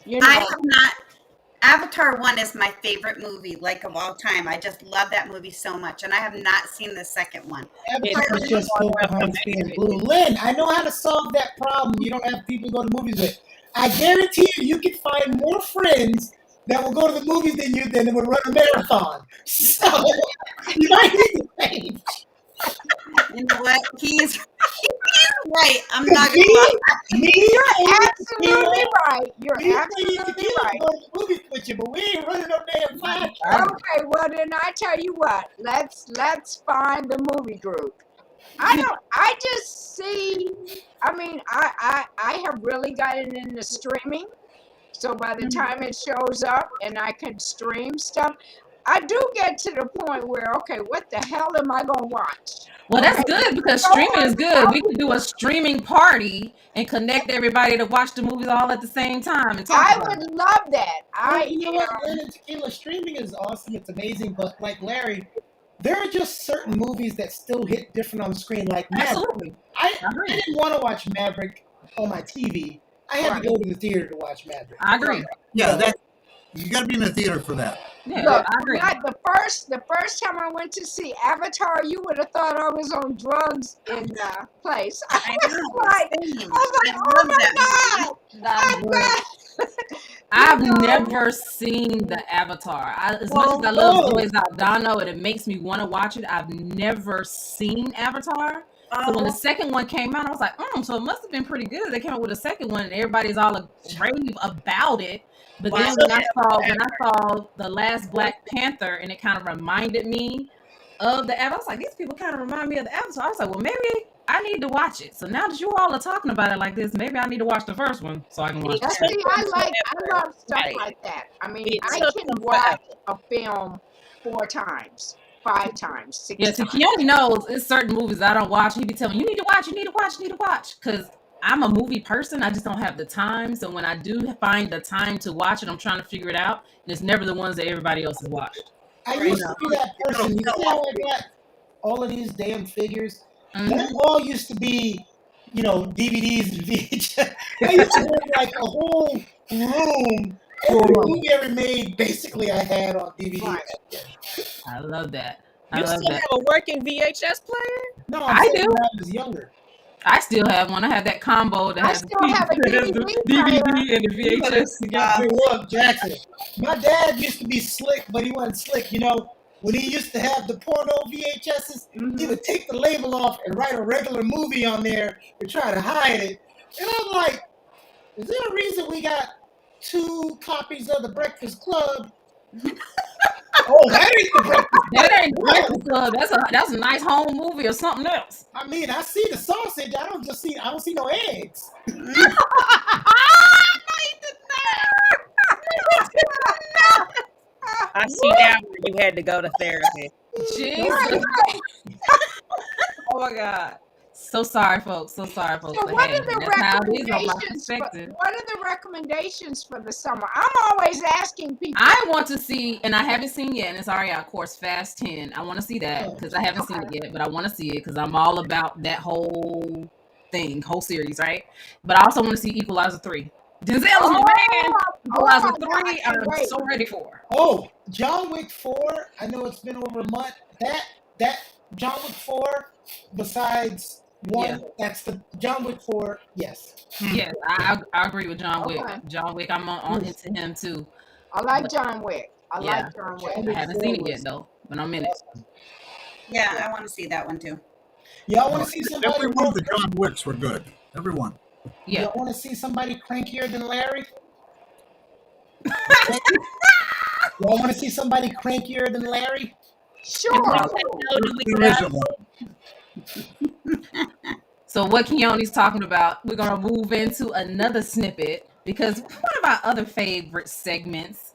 You know, I have not. Avatar 1 is my favorite movie, like of all time. I just love that movie so much, and I have not seen the second one. Avatar is just Pocahontas being blue. Lynn, I know how to solve that problem. You don't have people to go to movies with. I guarantee you can find more friends that will go to the movies than you than would run a marathon. So you might need to change. You know what? He is right. I'm not gonna lie. you're absolutely right. You're Me and absolutely Tequila right. go to the movies with you, but we ain't running no damn fire. Okay, well then I tell you what. Let's find the movie group. I just see. I mean, I have really gotten into streaming. So by the time it shows up and I can stream stuff, I do get to the point where, okay, what the hell am I gonna watch? Well, that's good because streaming is good. We could do a streaming party and connect everybody to watch the movies all at the same time and talk I about it. would love that. You know what? Lynn and Tequila streaming is awesome. It's amazing, but like Larry, there are just certain movies that still hit different on screen. Like Maverick. Absolutely. I didn't want to watch Maverick on my TV. I had to go to the theater to watch Maverick. I agree. Yeah, that you got to be in the theater for that. Yeah, Look, I agree. the first time I went to see Avatar, you would have thought I was on drugs in the place. I I know. was like, Same. oh love my that God. I've never seen the Avatar. As much as I love Zoe Saldana and it makes me want to watch it, I've never seen Avatar. So when the second one came out, I was like, so it must have been pretty good. They came out with a second one and everybody's all rave about it. But then when I saw the last Black Panther and it kind of reminded me of the Avatar, I was like, these people kind of remind me of the Avatar. I was like, well, maybe I need to watch it. So now that you all are talking about it like this, maybe I need to watch the first one so I can watch See, it. I love stuff Right. like that. I mean, It I took can them watch a film 4 times, 5 times, 6 Yeah, see, times. Keone knows it's certain movies I don't watch. He be telling me, you need to watch, you need to watch, you need to watch. Because I'm a movie person. I just don't have the time. So when I do find the time to watch it, I'm trying to figure it out. And it's never the ones that everybody else has watched. I used to be that person. You see how I got all of these damn figures? Mhm. That all used to be, DVDs and VHS. I used to hold like a whole room. Every movie ever made, basically, I had on DVD. Right. I love that. I You love still that. have a working VHS player? No, I I'm saying do. when I was younger. I still have one. I have that combo that I has still have a DVD DVD and the VHS together. Hey, look, Jackson. My dad used to be slick, but he wasn't slick. You know, when he used to have the porno VHSs, he would take the label off and write a regular movie on there and try to hide it. And I'm like, is there a reason we got 2 copies of The Breakfast Club? Oh, that ain't The Breakfast Club. That ain't Breakfast Club. That's a nice home movie or something else. I mean, I see the sausage. I don't see no eggs. I see now where you had to go to therapy. Jesus. Oh my God. So sorry, folks. So sorry, folks. So But what hey, are the that's how it is on my recommendations? perspective. What are the recommendations for the summer? I'm always asking people. I want to see, and I haven't seen yet, and it's already out, of course, Fast 10. I want to see that because I haven't seen it yet, but I want to see it because I'm all about that whole thing, whole series, right? But I also want to see Equalizer 3. Denzel's my man. Equalizer 3, I'm so ready for. Oh, John Wick 4. I know it's been over a month. That John Wick 4, besides 1, that's the John Wick 4. Yes. Yes, I agree with John Wick. Okay. John Wick, I'm on into him too. I like John Wick. I Yeah. like John Wick. I haven't seen it yet though, but I'm in it. Yeah, I want to see that one too. Y'all want to see somebody? Every one of the John Wicks were good. Every one. Yeah. Y'all want to see somebody crankier than Larry? Y'all want to see somebody crankier than Larry? Sure. There isn't one. So what Keone's talking about, we're gonna move into another snippet because one of our other favorite segments,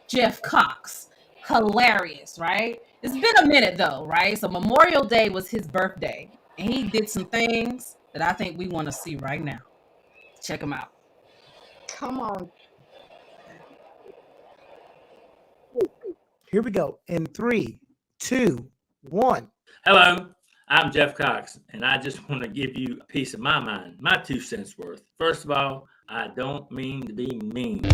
Jeff Cox, hilarious, right? It's been a minute though, right? So Memorial Day was his birthday, and he did some things that I think we want to see right now. Check him out. Come on. Here we go. In 3, 2, 1. Hello, I'm Jeff Cox, and I just want to give you a piece of my mind, my 2 cents worth. First of all, I don't mean to be mean.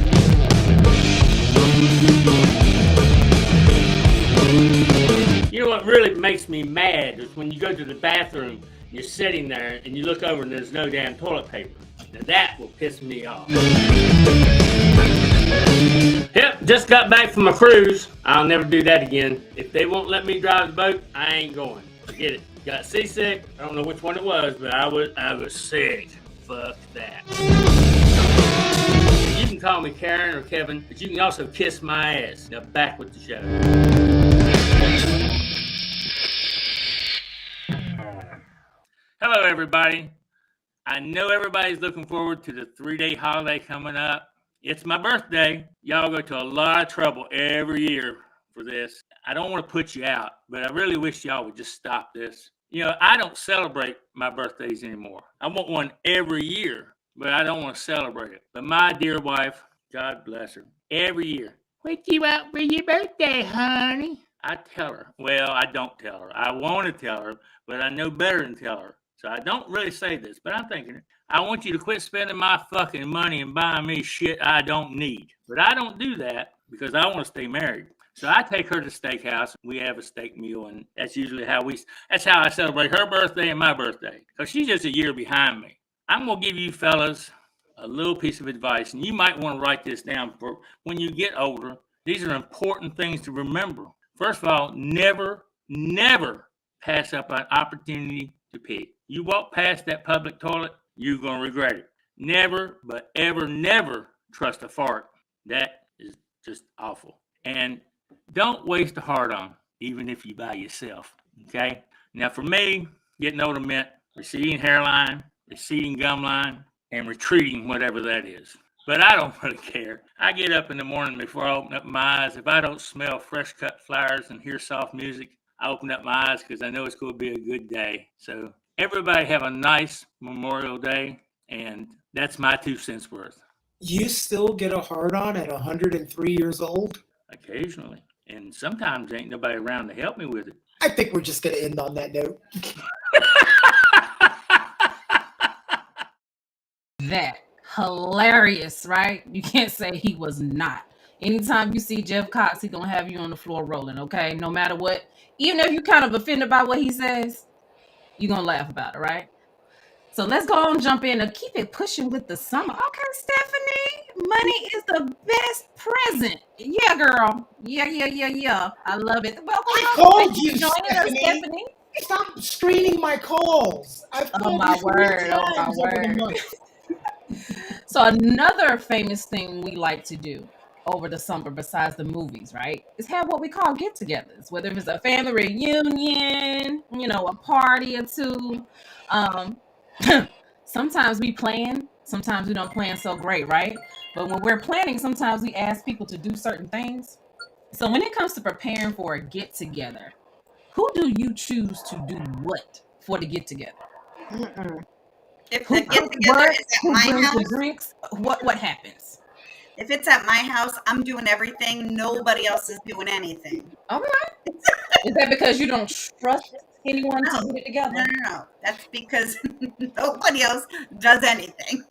You know what really makes me mad is when you go to the bathroom, you're sitting there, and you look over and there's no damn toilet paper. Now that will piss me off. Yep, just got back from a cruise. I'll never do that again. If they won't let me drive the boat, I ain't going. Forget it. Got seasick. I don't know which one it was, but I was sick. Fuck that. You can call me Karen or Kevin, but you can also kiss my ass. Now back with the show. Hello, everybody. I know everybody's looking forward to the 3-day holiday coming up. It's my birthday. Y'all go to a lot of trouble every year for this. I don't want to put you out, but I really wish y'all would just stop this. You know, I don't celebrate my birthdays anymore. I want one every year, but I don't want to celebrate it. But my dear wife, God bless her, every year, what you out for your birthday, honey? I tell her. Well, I don't tell her. I want to tell her, but I know better than tell her. So I don't really say this, but I'm thinking, I want you to quit spending my fucking money and buying me shit I don't need. But I don't do that because I want to stay married. So I take her to the steakhouse. We have a steak meal, and that's usually that's how I celebrate her birthday and my birthday. Because she's just a year behind me. I'm going to give you fellas a little piece of advice, and you might want to write this down for when you get older. These are important things to remember. First of all, never pass up an opportunity to pee. You walk past that public toilet, you're going to regret it. Never, but ever, never trust a fart. That is just awful. And don't waste a hard-on, even if you by yourself, okay? Now, for me, getting older meant receding hairline, receding gum line, and retreating whatever that is. But I don't really care. I get up in the morning before I open up my eyes. If I don't smell fresh-cut flowers and hear soft music, I open up my eyes because I know it's going to be a good day. So everybody have a nice Memorial Day, and that's my 2 cents worth. You still get a hard-on at 103 years old? Occasionally. And sometimes ain't nobody around to help me with it. I think we're just going to end on that note. That hilarious, right? You can't say he was not. Anytime you see Jeff Cox, he's gonna have you on the floor rolling, okay? No matter what, even if you're kind of offended by what he says, you're gonna laugh about it, right? So let's go on, jump in and keep it pushing with the summer. Okay, Stephanie, money is the best present. Yeah, girl. Yeah. I love it. Welcome. I Thank called you you, for joining us, Stephanie. Stephanie. Stop screening my calls. I've Oh called my you 3 word. Oh my times over the word. month. So another famous thing we like to do over the summer, besides the movies, right, is have what we call get-togethers. Whether it's a family reunion, a party or two. Um, sometimes we plan, sometimes we don't plan so great, right? But when we're planning, sometimes we ask people to do certain things. So when it comes to preparing for a get-together, who do you choose to do what for the get-together? If Who the get cooks together what? is at Who my brings the house, drinks? What happens? if it's at my house, I'm doing everything. Nobody else is doing anything. Okay. Is that because you don't trust anyone to No, get it together? no. That's because nobody else does anything.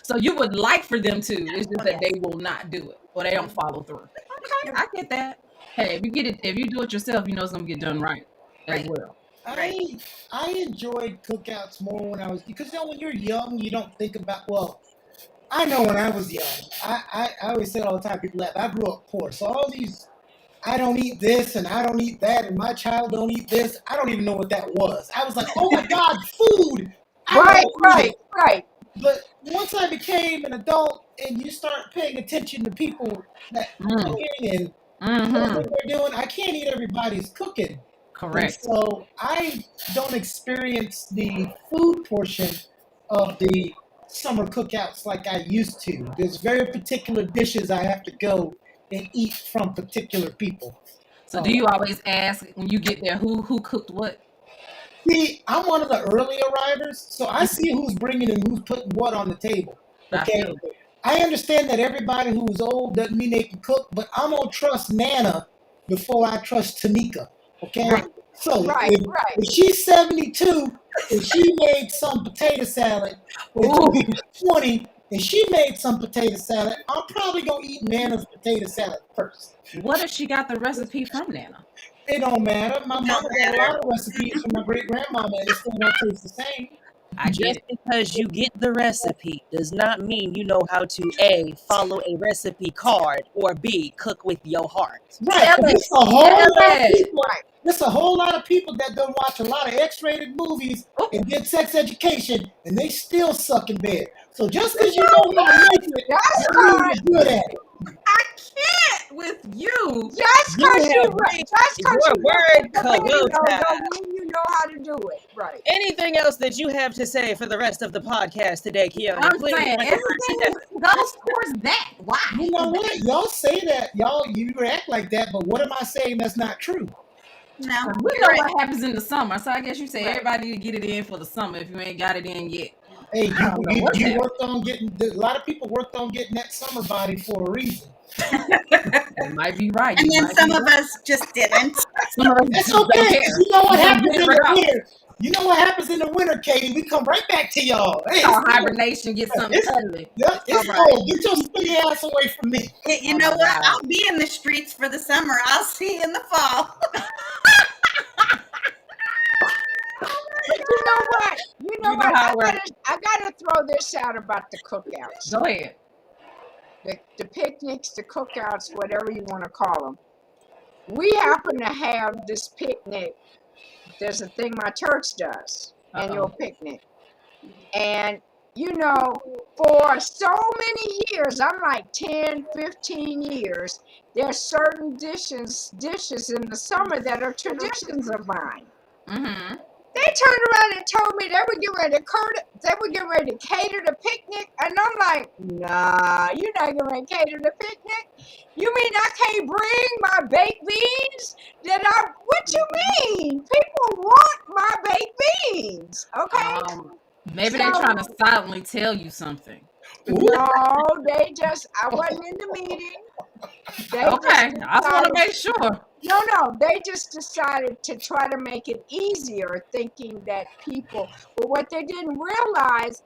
So you would like for them to. It's just that Yes. they will not do it or they don't follow through. Okay, I get that. Hey, if you do it yourself, you know it's gonna get done right as Right. well. I enjoyed cookouts more when I was, because when you're young, you don't think about, well, I know when I was young, I always say it all the time, people laugh, I grew up poor. So all these, I don't eat this and I don't eat that and my child don't eat this, I don't even know what that was. I was like, oh my God, food! Right. But once I became an adult and you start paying attention to people that Mm. cooking and what they're doing, I can't eat everybody's cooking. And Correct. so I don't experience the food portion of the summer cookouts like I used to. There's very particular dishes I have to go and eat from particular people. So do you always ask when you get there who cooked what? See, I'm one of the early arrivers, so I see who's bringing and who's putting what on the table. Okay, I understand that everybody who's old doesn't mean they can cook, but I'm gonna trust Nana before I trust Tanika. Okay, Right. so Right. if she's 72 and she made some potato salad, Ooh. and 20 and she made some potato salad, I'm probably gonna eat Nana's potato salad first. What if she got the recipe from Nana? It don't matter. My mama got a lot of recipes from my great grandmama, and it still don't taste the same. I get Just it. because you get the recipe does not mean you know how to A, follow a recipe card, or B, cook with your heart. Right. Tell There's it. a whole Tell lot of it. people. There's a whole lot of people that don't watch a lot of X-rated movies and get sex education, and they still suck in bed. So just because you know how to make it, That's that means right. you're good at it. I can't with you. Just because You you have right. Just because your you word don't Kalota. mean you know how to do it. Right. Anything else that you have to say for the rest of the podcast today, Keone? I'm Please, saying like a person everything goes towards that. Why? You know what? Y'all say that. You react like that, but what am I saying that's not true? No, We you're know right. what happens in the summer, so I guess you say Right. everybody need to get it in for the summer if you ain't got it in yet. Hey, I don't know what's you happening. worked on getting, a lot of people worked on getting that summer body for a reason. You might be right. And You then might some be of right. us just didn't. Some of us That's just don't okay. care. You know what We gonna happens get in it the regardless. winter? You know what happens in the winter, Katie? We come right back to y'all. Hey, Call it's cold. hibernation, get something It's- cuddly. Yep, it's All right. cold. Get your silly ass away from me. You Oh know my what? God. I'll be in the streets for the summer. I'll see you in the fall. But you know what? You know how it works. I gotta throw this out about the cookouts. Go ahead. The picnics, the cookouts, whatever you want to call them. We happen to have this picnic. There's a thing my church does, annual picnic. And, for so many years, I'm like 10, 15 years, there's certain dishes in the summer that are traditions of mine. Mm-hmm. They turned around and told me they were getting ready to cater the picnic, and I'm like, nah, you're not getting ready to cater the picnic. You mean I can't bring my baked beans? What you mean? People want my baked beans, okay? Maybe they're trying to silently tell you something. No, I wasn't in the meeting. Okay, I just want to make sure. No, they just decided to try to make it easier, thinking that but what they didn't realize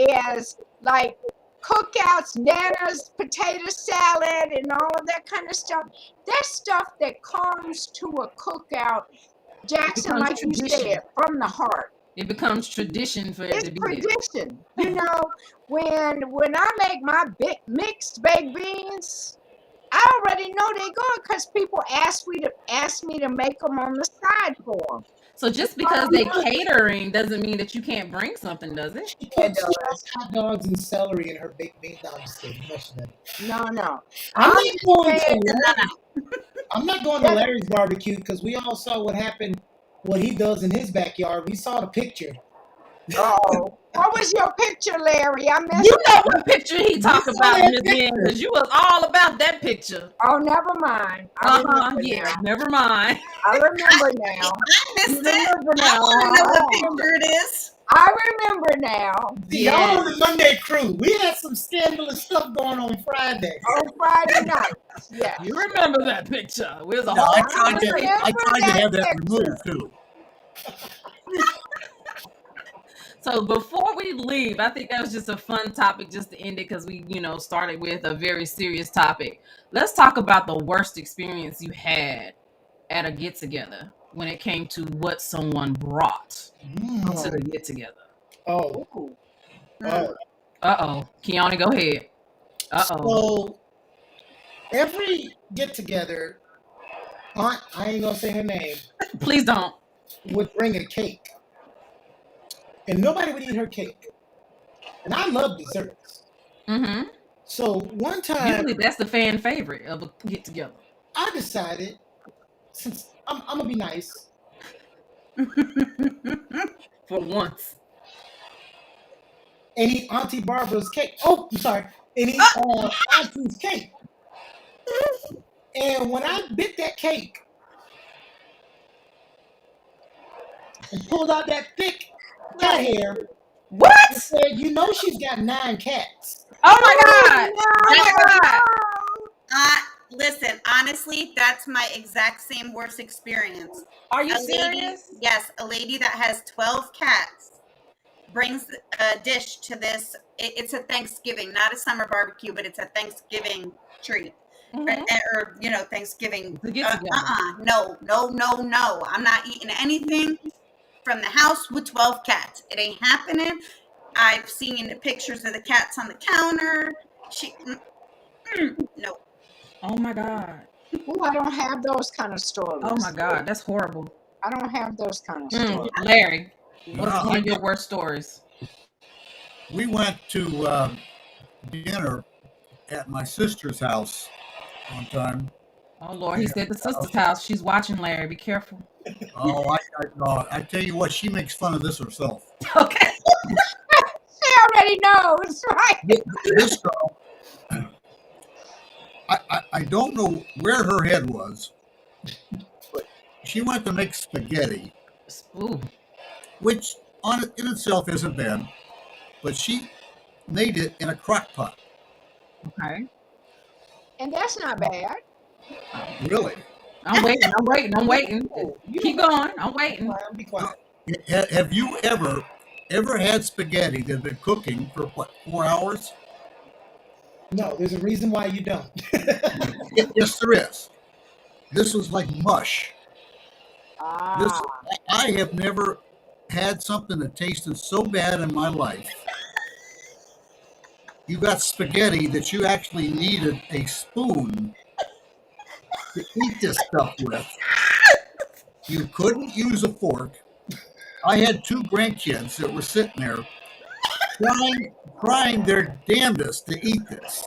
is like cookouts, nanas, potato salad, and all of that kind of stuff. That's stuff that comes to a cookout, Jackson, becomes like you tradition. said, from the heart. It becomes tradition for it It's to be there. tradition. You know, when I make my mixed baked beans, I already know they're good because people ask me to make them on the side for them. So just because they catering doesn't mean that you can't bring something, does it? She puts hot dogs and celery in her baked beans. No, I'm just kidding. No, she doesn't. No. I'm I'm not just going saying to Larry's. I'm not going to Larry's barbecue because we all saw what happened, what he does in his backyard. We saw the picture. Oh, what was your picture, Larry? I missed You it. know what picture he talk saw about, that Miss picture. Ann, because you was all about that picture. Oh, never mind. I remember Yeah, now. never mind. I remember now. I missed You it. remember I now. want to know what Oh, picture it is. I remember now. See, y'all on the Monday crew. We had some scandalous stuff going on Friday. On Friday night. Yeah. You remember that picture? We was a No, whole I tried to have that picture. removed too. So before we leave, I think that was just a fun topic just to end it because we, started with a very serious topic. Let's talk about the worst experience you had at a get together when it came to what someone brought to the get together. Oh. Kiana, go ahead. So every get together, Aunt, I ain't gonna say her name, Please don't. would bring a cake. And nobody would eat her cake. And I love desserts. Mm-hmm. So one time, Usually that's the fan favorite of a get together. I decided, since I'm gonna be nice, For once. and eat Auntie Barbara's cake. Oh, I'm sorry. And eat Auntie's cake. And when I bit that cake and pulled out that thick cat hair, What? I said, she's got 9 cats. Oh my God! Oh my God! Listen, honestly, that's my exact same worst experience. Are you A lady- serious? Yes, a lady that has 12 cats brings a dish to this. It's a Thanksgiving, not a summer barbecue, but it's a Thanksgiving treat. Mhm. Or Thanksgiving. The get together. No. I'm not eating anything from the house with 12 cats. It ain't happening. I've seen the pictures of the cats on the counter. No. Oh my God! Oh, I don't have those kind of stories. Oh my God! That's horrible. I don't have those kind of stories. Larry, what's Well, one of your worst stories? We went to dinner at my sister's house one time. Oh Lord, he said the sister's house. She's watching, Larry. Be careful. Oh, I tell you what, she makes fun of this herself. Okay. She already knows, right? This girl, I don't know where her head was, but she went to make spaghetti, Ooh. which in itself isn't bad, but she made it in a crock pot. Okay. And that's not bad. Really? I'm waiting. Keep going. I'm waiting. Be quiet. Have you ever had spaghetti that's been cooking for 4 hours? No, there's a reason why you don't. Yes, there is. This was like mush. Ah. I have never had something that tasted so bad in my life. You got spaghetti that you actually needed a spoon to eat this stuff with. You couldn't use a fork. I had 2 grandkids that were sitting there trying their damnedest to eat this.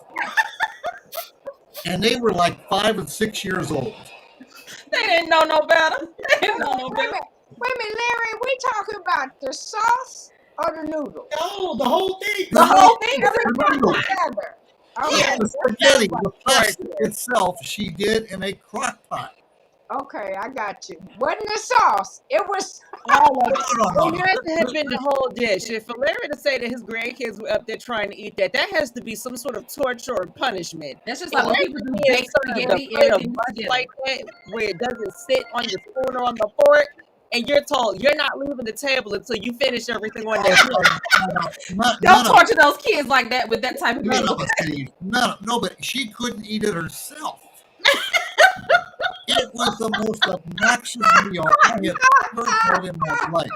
And they were like 5 and 6 years old. They didn't know no better. They didn't know no Wait a better. minute, Larry, we talking about the sauce or the noodle? No, the whole thing. The whole thing is Together. Okay. The spaghetti, the pasta itself, she did in a crock pot. Okay, I got you. Wasn't the sauce? It was. It had to have been the whole dish. And for Larry to say that his grandkids were up there trying to eat that has to be some sort of torture or punishment. That's just like when people do It's baked spaghetti, a plate of everything mush together. like that, where it doesn't sit on your spoon or on the fork, and you're told you're not leaving the table until you finish everything on that plate. Don't torture those kids like that with that type of None meal. of us can eat. No, but she couldn't eat it herself. It was the most obnoxious meal I have ever had in my life.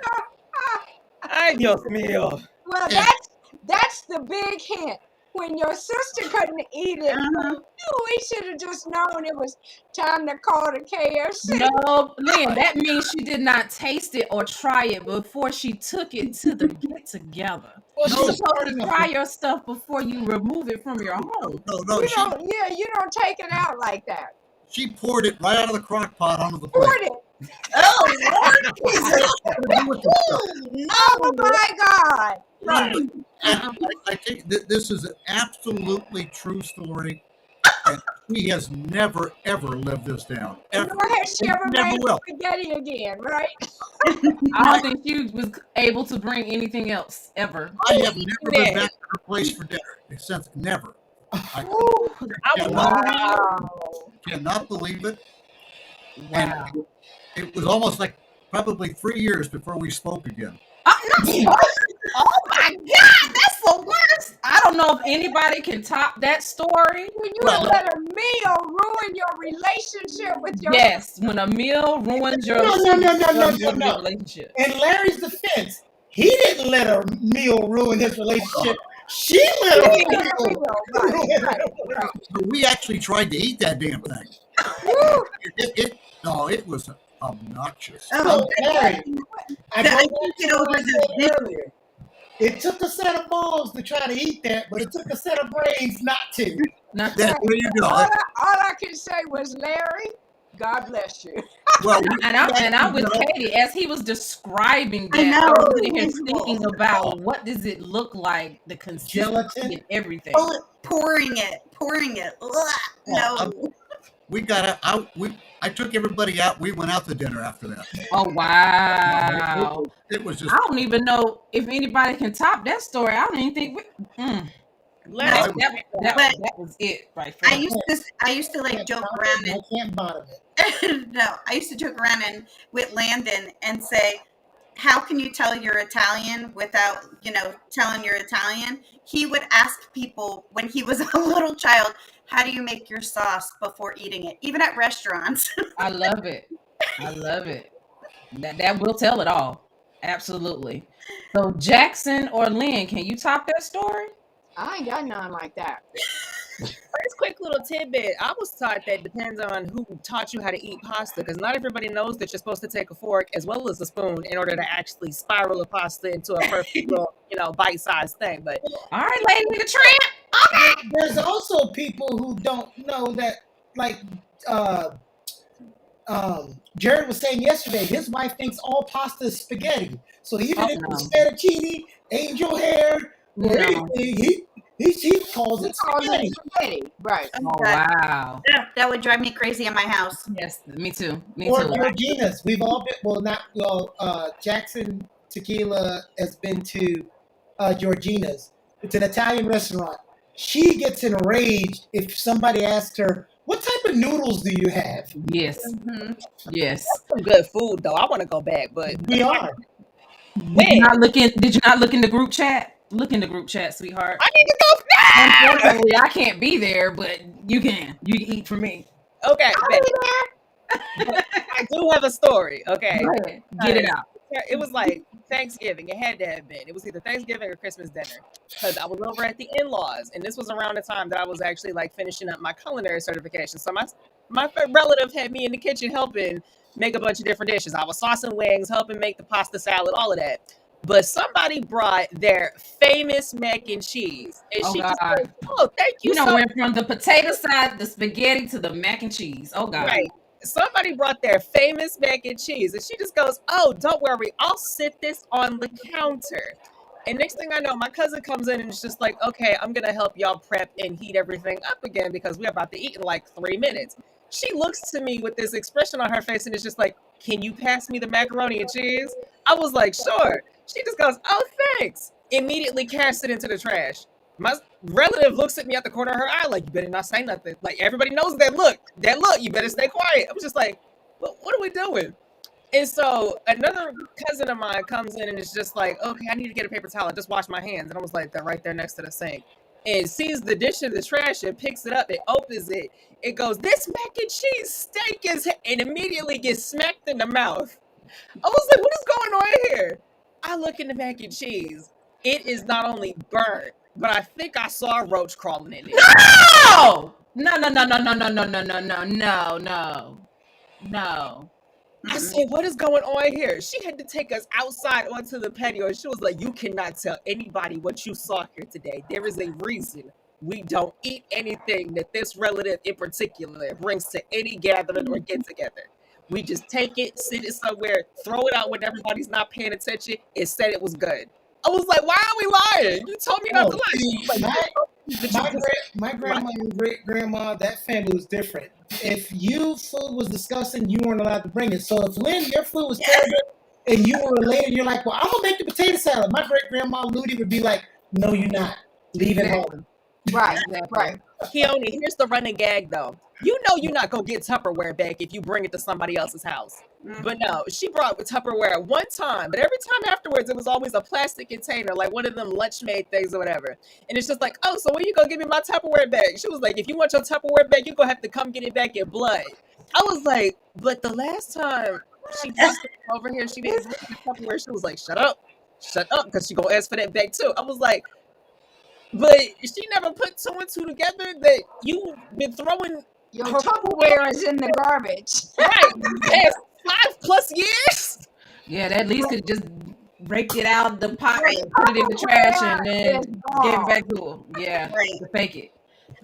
Ay, Dios mío. Well, Yeah. that's the big hint. When your sister couldn't eat it, we should have just known it was time to call the KFC. No, Lynn, that means she did not taste it or try it before she took it to the get together. Well, You're she was supposed smart to enough try to- your stuff before you remove it from your home. No, You don't take it out like that. she poured it right out of the crock pot onto the Poured plate. it. No. Oh my God. Right. I think this is an absolutely true story, and she has never ever lived this down. Ever. Nor has she ever Never made will. spaghetti again, right? I don't think she was able to bring anything else ever. I have never been back to her place for dinner. Since never. I cannot believe it. Wow. And it was almost like probably 3 years before we spoke again. Oh my God, that's the worst. I don't know if anybody can top that story. When you let a meal ruin your relationship with your Yes, when a meal ruins your No. relationship. In Larry's defense, he didn't let her meal ruin his relationship. She let her meal ruin her. So we actually tried to eat that damn thing. It was obnoxious. So, Larry, I go I back think to it what I over said the- earlier. It took a set of balls to try to eat that, but it took a set of brains not to. There you go. all I can say was, Larry, God bless you. Well, And I'm with Katie as he was describing that. I know. I was sitting here thinking about what does it look like, the consistency Gelatin? and everything. Pouring it. Ugh, no. we got out. I took everybody out. We went out to dinner after that. Oh wow! It was just. I don't even know if anybody can top that story. I don't even think that was it right there. I used to like joke around I can't bottom it. and no, I used to joke around and with Landon and say, how can you tell you're Italian without, telling you're Italian? He would ask people when he was a little child, how do you make your sauce before eating it? Even at restaurants. I love it. That will tell it all. Absolutely. So Jackson or Lynn, can you top that story? I ain't got none like that. First quick little tidbit. I was taught that depends on who taught you how to eat pasta, because not everybody knows that you're supposed to take a fork as well as a spoon in order to actually spiral a pasta into a perfect little, bite-sized thing. But all right, Lady the Tramp. Okay. There's also people who don't know that, like Jared was saying yesterday, his wife thinks all pasta is spaghetti. So even if it's fettuccine, angel hair, or anything, he calls it spaghetti. Right. Oh wow. That would drive me crazy in my house. Yes, me too. Or Georgina's. We've all been, Jackson Tequila has been to Georgina's. It's an Italian restaurant. She gets enraged if somebody asks her, what type of noodles do you have? Yes. Mm-hmm. Yes. That's some good food though. I want to go back, but We are. Did you not look in the group chat? Look in the group chat, sweetheart. I need to go back. Unfortunately, I can't be there, but you can. You can eat for me. Okay. I do have a story. Okay. Go ahead. Get it out. It was like Thanksgiving. It had to have been. It was either Thanksgiving or Christmas dinner, because I was over at the in-laws, and this was around the time that I was actually like finishing up my culinary certification. So my relative had me in the kitchen helping make a bunch of different dishes. I was saucing wings, helping make the pasta salad, all of that. But somebody brought their famous mac and cheese, and Oh she God. just said, "Oh, thank you." You know, went from the potato side, the spaghetti to the mac and cheese. Oh God. Right. Somebody brought their famous mac and cheese, and she just goes, "Oh, don't worry, I'll sit this on the counter." And next thing I know, my cousin comes in and it's just like, "Okay, I'm gonna help y'all prep and heat everything up again because we're about to eat in like 3 minutes." She looks to me with this expression on her face and it's just like, "Can you pass me the macaroni and cheese?" I was like, "Sure." She just goes, "Oh, thanks." Immediately cast it into the trash. My relative looks at me at the corner of her eye like, "You better not say nothing." Like, everybody knows that look. You better stay quiet. I was just like, well, what are we doing? And so another cousin of mine comes in and is just like, okay, I need to get a paper towel. I just wash my hands. And I was like, they're right there next to the sink. And sees the dish in the trash and picks it up and opens it. It goes, this mac and cheese steak is, and immediately gets smacked in the mouth. I was like, what is going on here? I look in the mac and cheese. It is not only burnt, but I think I saw a roach crawling in it. No! No. I said, what is going on here? She had to take us outside onto the patio. And she was like, you cannot tell anybody what you saw here today. There is a reason we don't eat anything that this relative in particular brings to any gathering or get together. We just take it, sit it somewhere, throw it out when everybody's not paying attention, and said it was good. I was like, why are we lying? You told me not to lie. She was like, My grandma and great grandma, that family was different. If food was disgusting, you weren't allowed to bring it. So if Lynn, your food was terrible, and you were related, you're like, well, I'm gonna make the potato salad. My great grandma Ludi would be like, no, you're not. Leave it home. Right, right. Keone, here's the running gag though. You know you're not gonna get Tupperware back if you bring it to somebody else's house. But no, she brought Tupperware one time, but every time afterwards it was always a plastic container, like one of them lunch made things or whatever. And it's just like, oh, so when you gonna give me my Tupperware back? She was like, if you want your Tupperware back, you're gonna have to come get it back in blood. I was like, but the last time she brought it over here, she didn't bring the Tupperware. She was like, shut up, because she gonna ask for that back too. I was like, but she never put two and two together that you've been throwing. Your Tupperware is in the garbage. Right. 5+ years. Yeah, that at least could just break it out of the pot and put it in the trash and then give it back to her. Yeah, to fake it.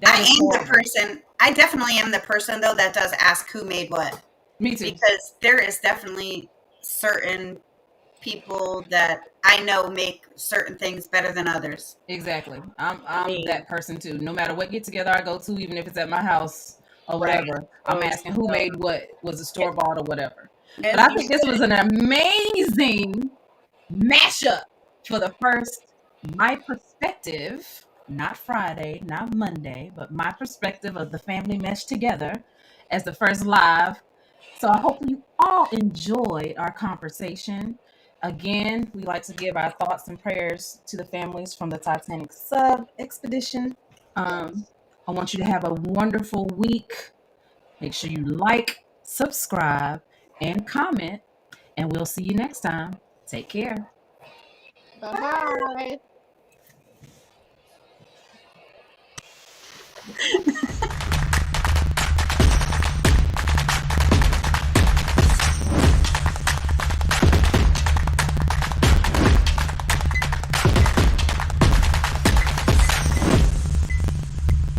I definitely am the person though that does ask who made what. Me too. Because there is definitely certain people that I know make certain things better than others. Exactly. I'm that person too. No matter what get together I go to, even if it's at my house or whatever, I'm asking who made what, was it store bought or whatever. But I think this was an amazing mashup for the first My Perspective, not Friday, not Monday, but My Perspective of the family meshed together as the first live. So I hope you all enjoyed our conversation. Again, we like to give our thoughts and prayers to the families from the Titanic sub expedition. I want you to have a wonderful week. Make sure you like, subscribe, and comment. And we'll see you next time. Take care. Bye-bye.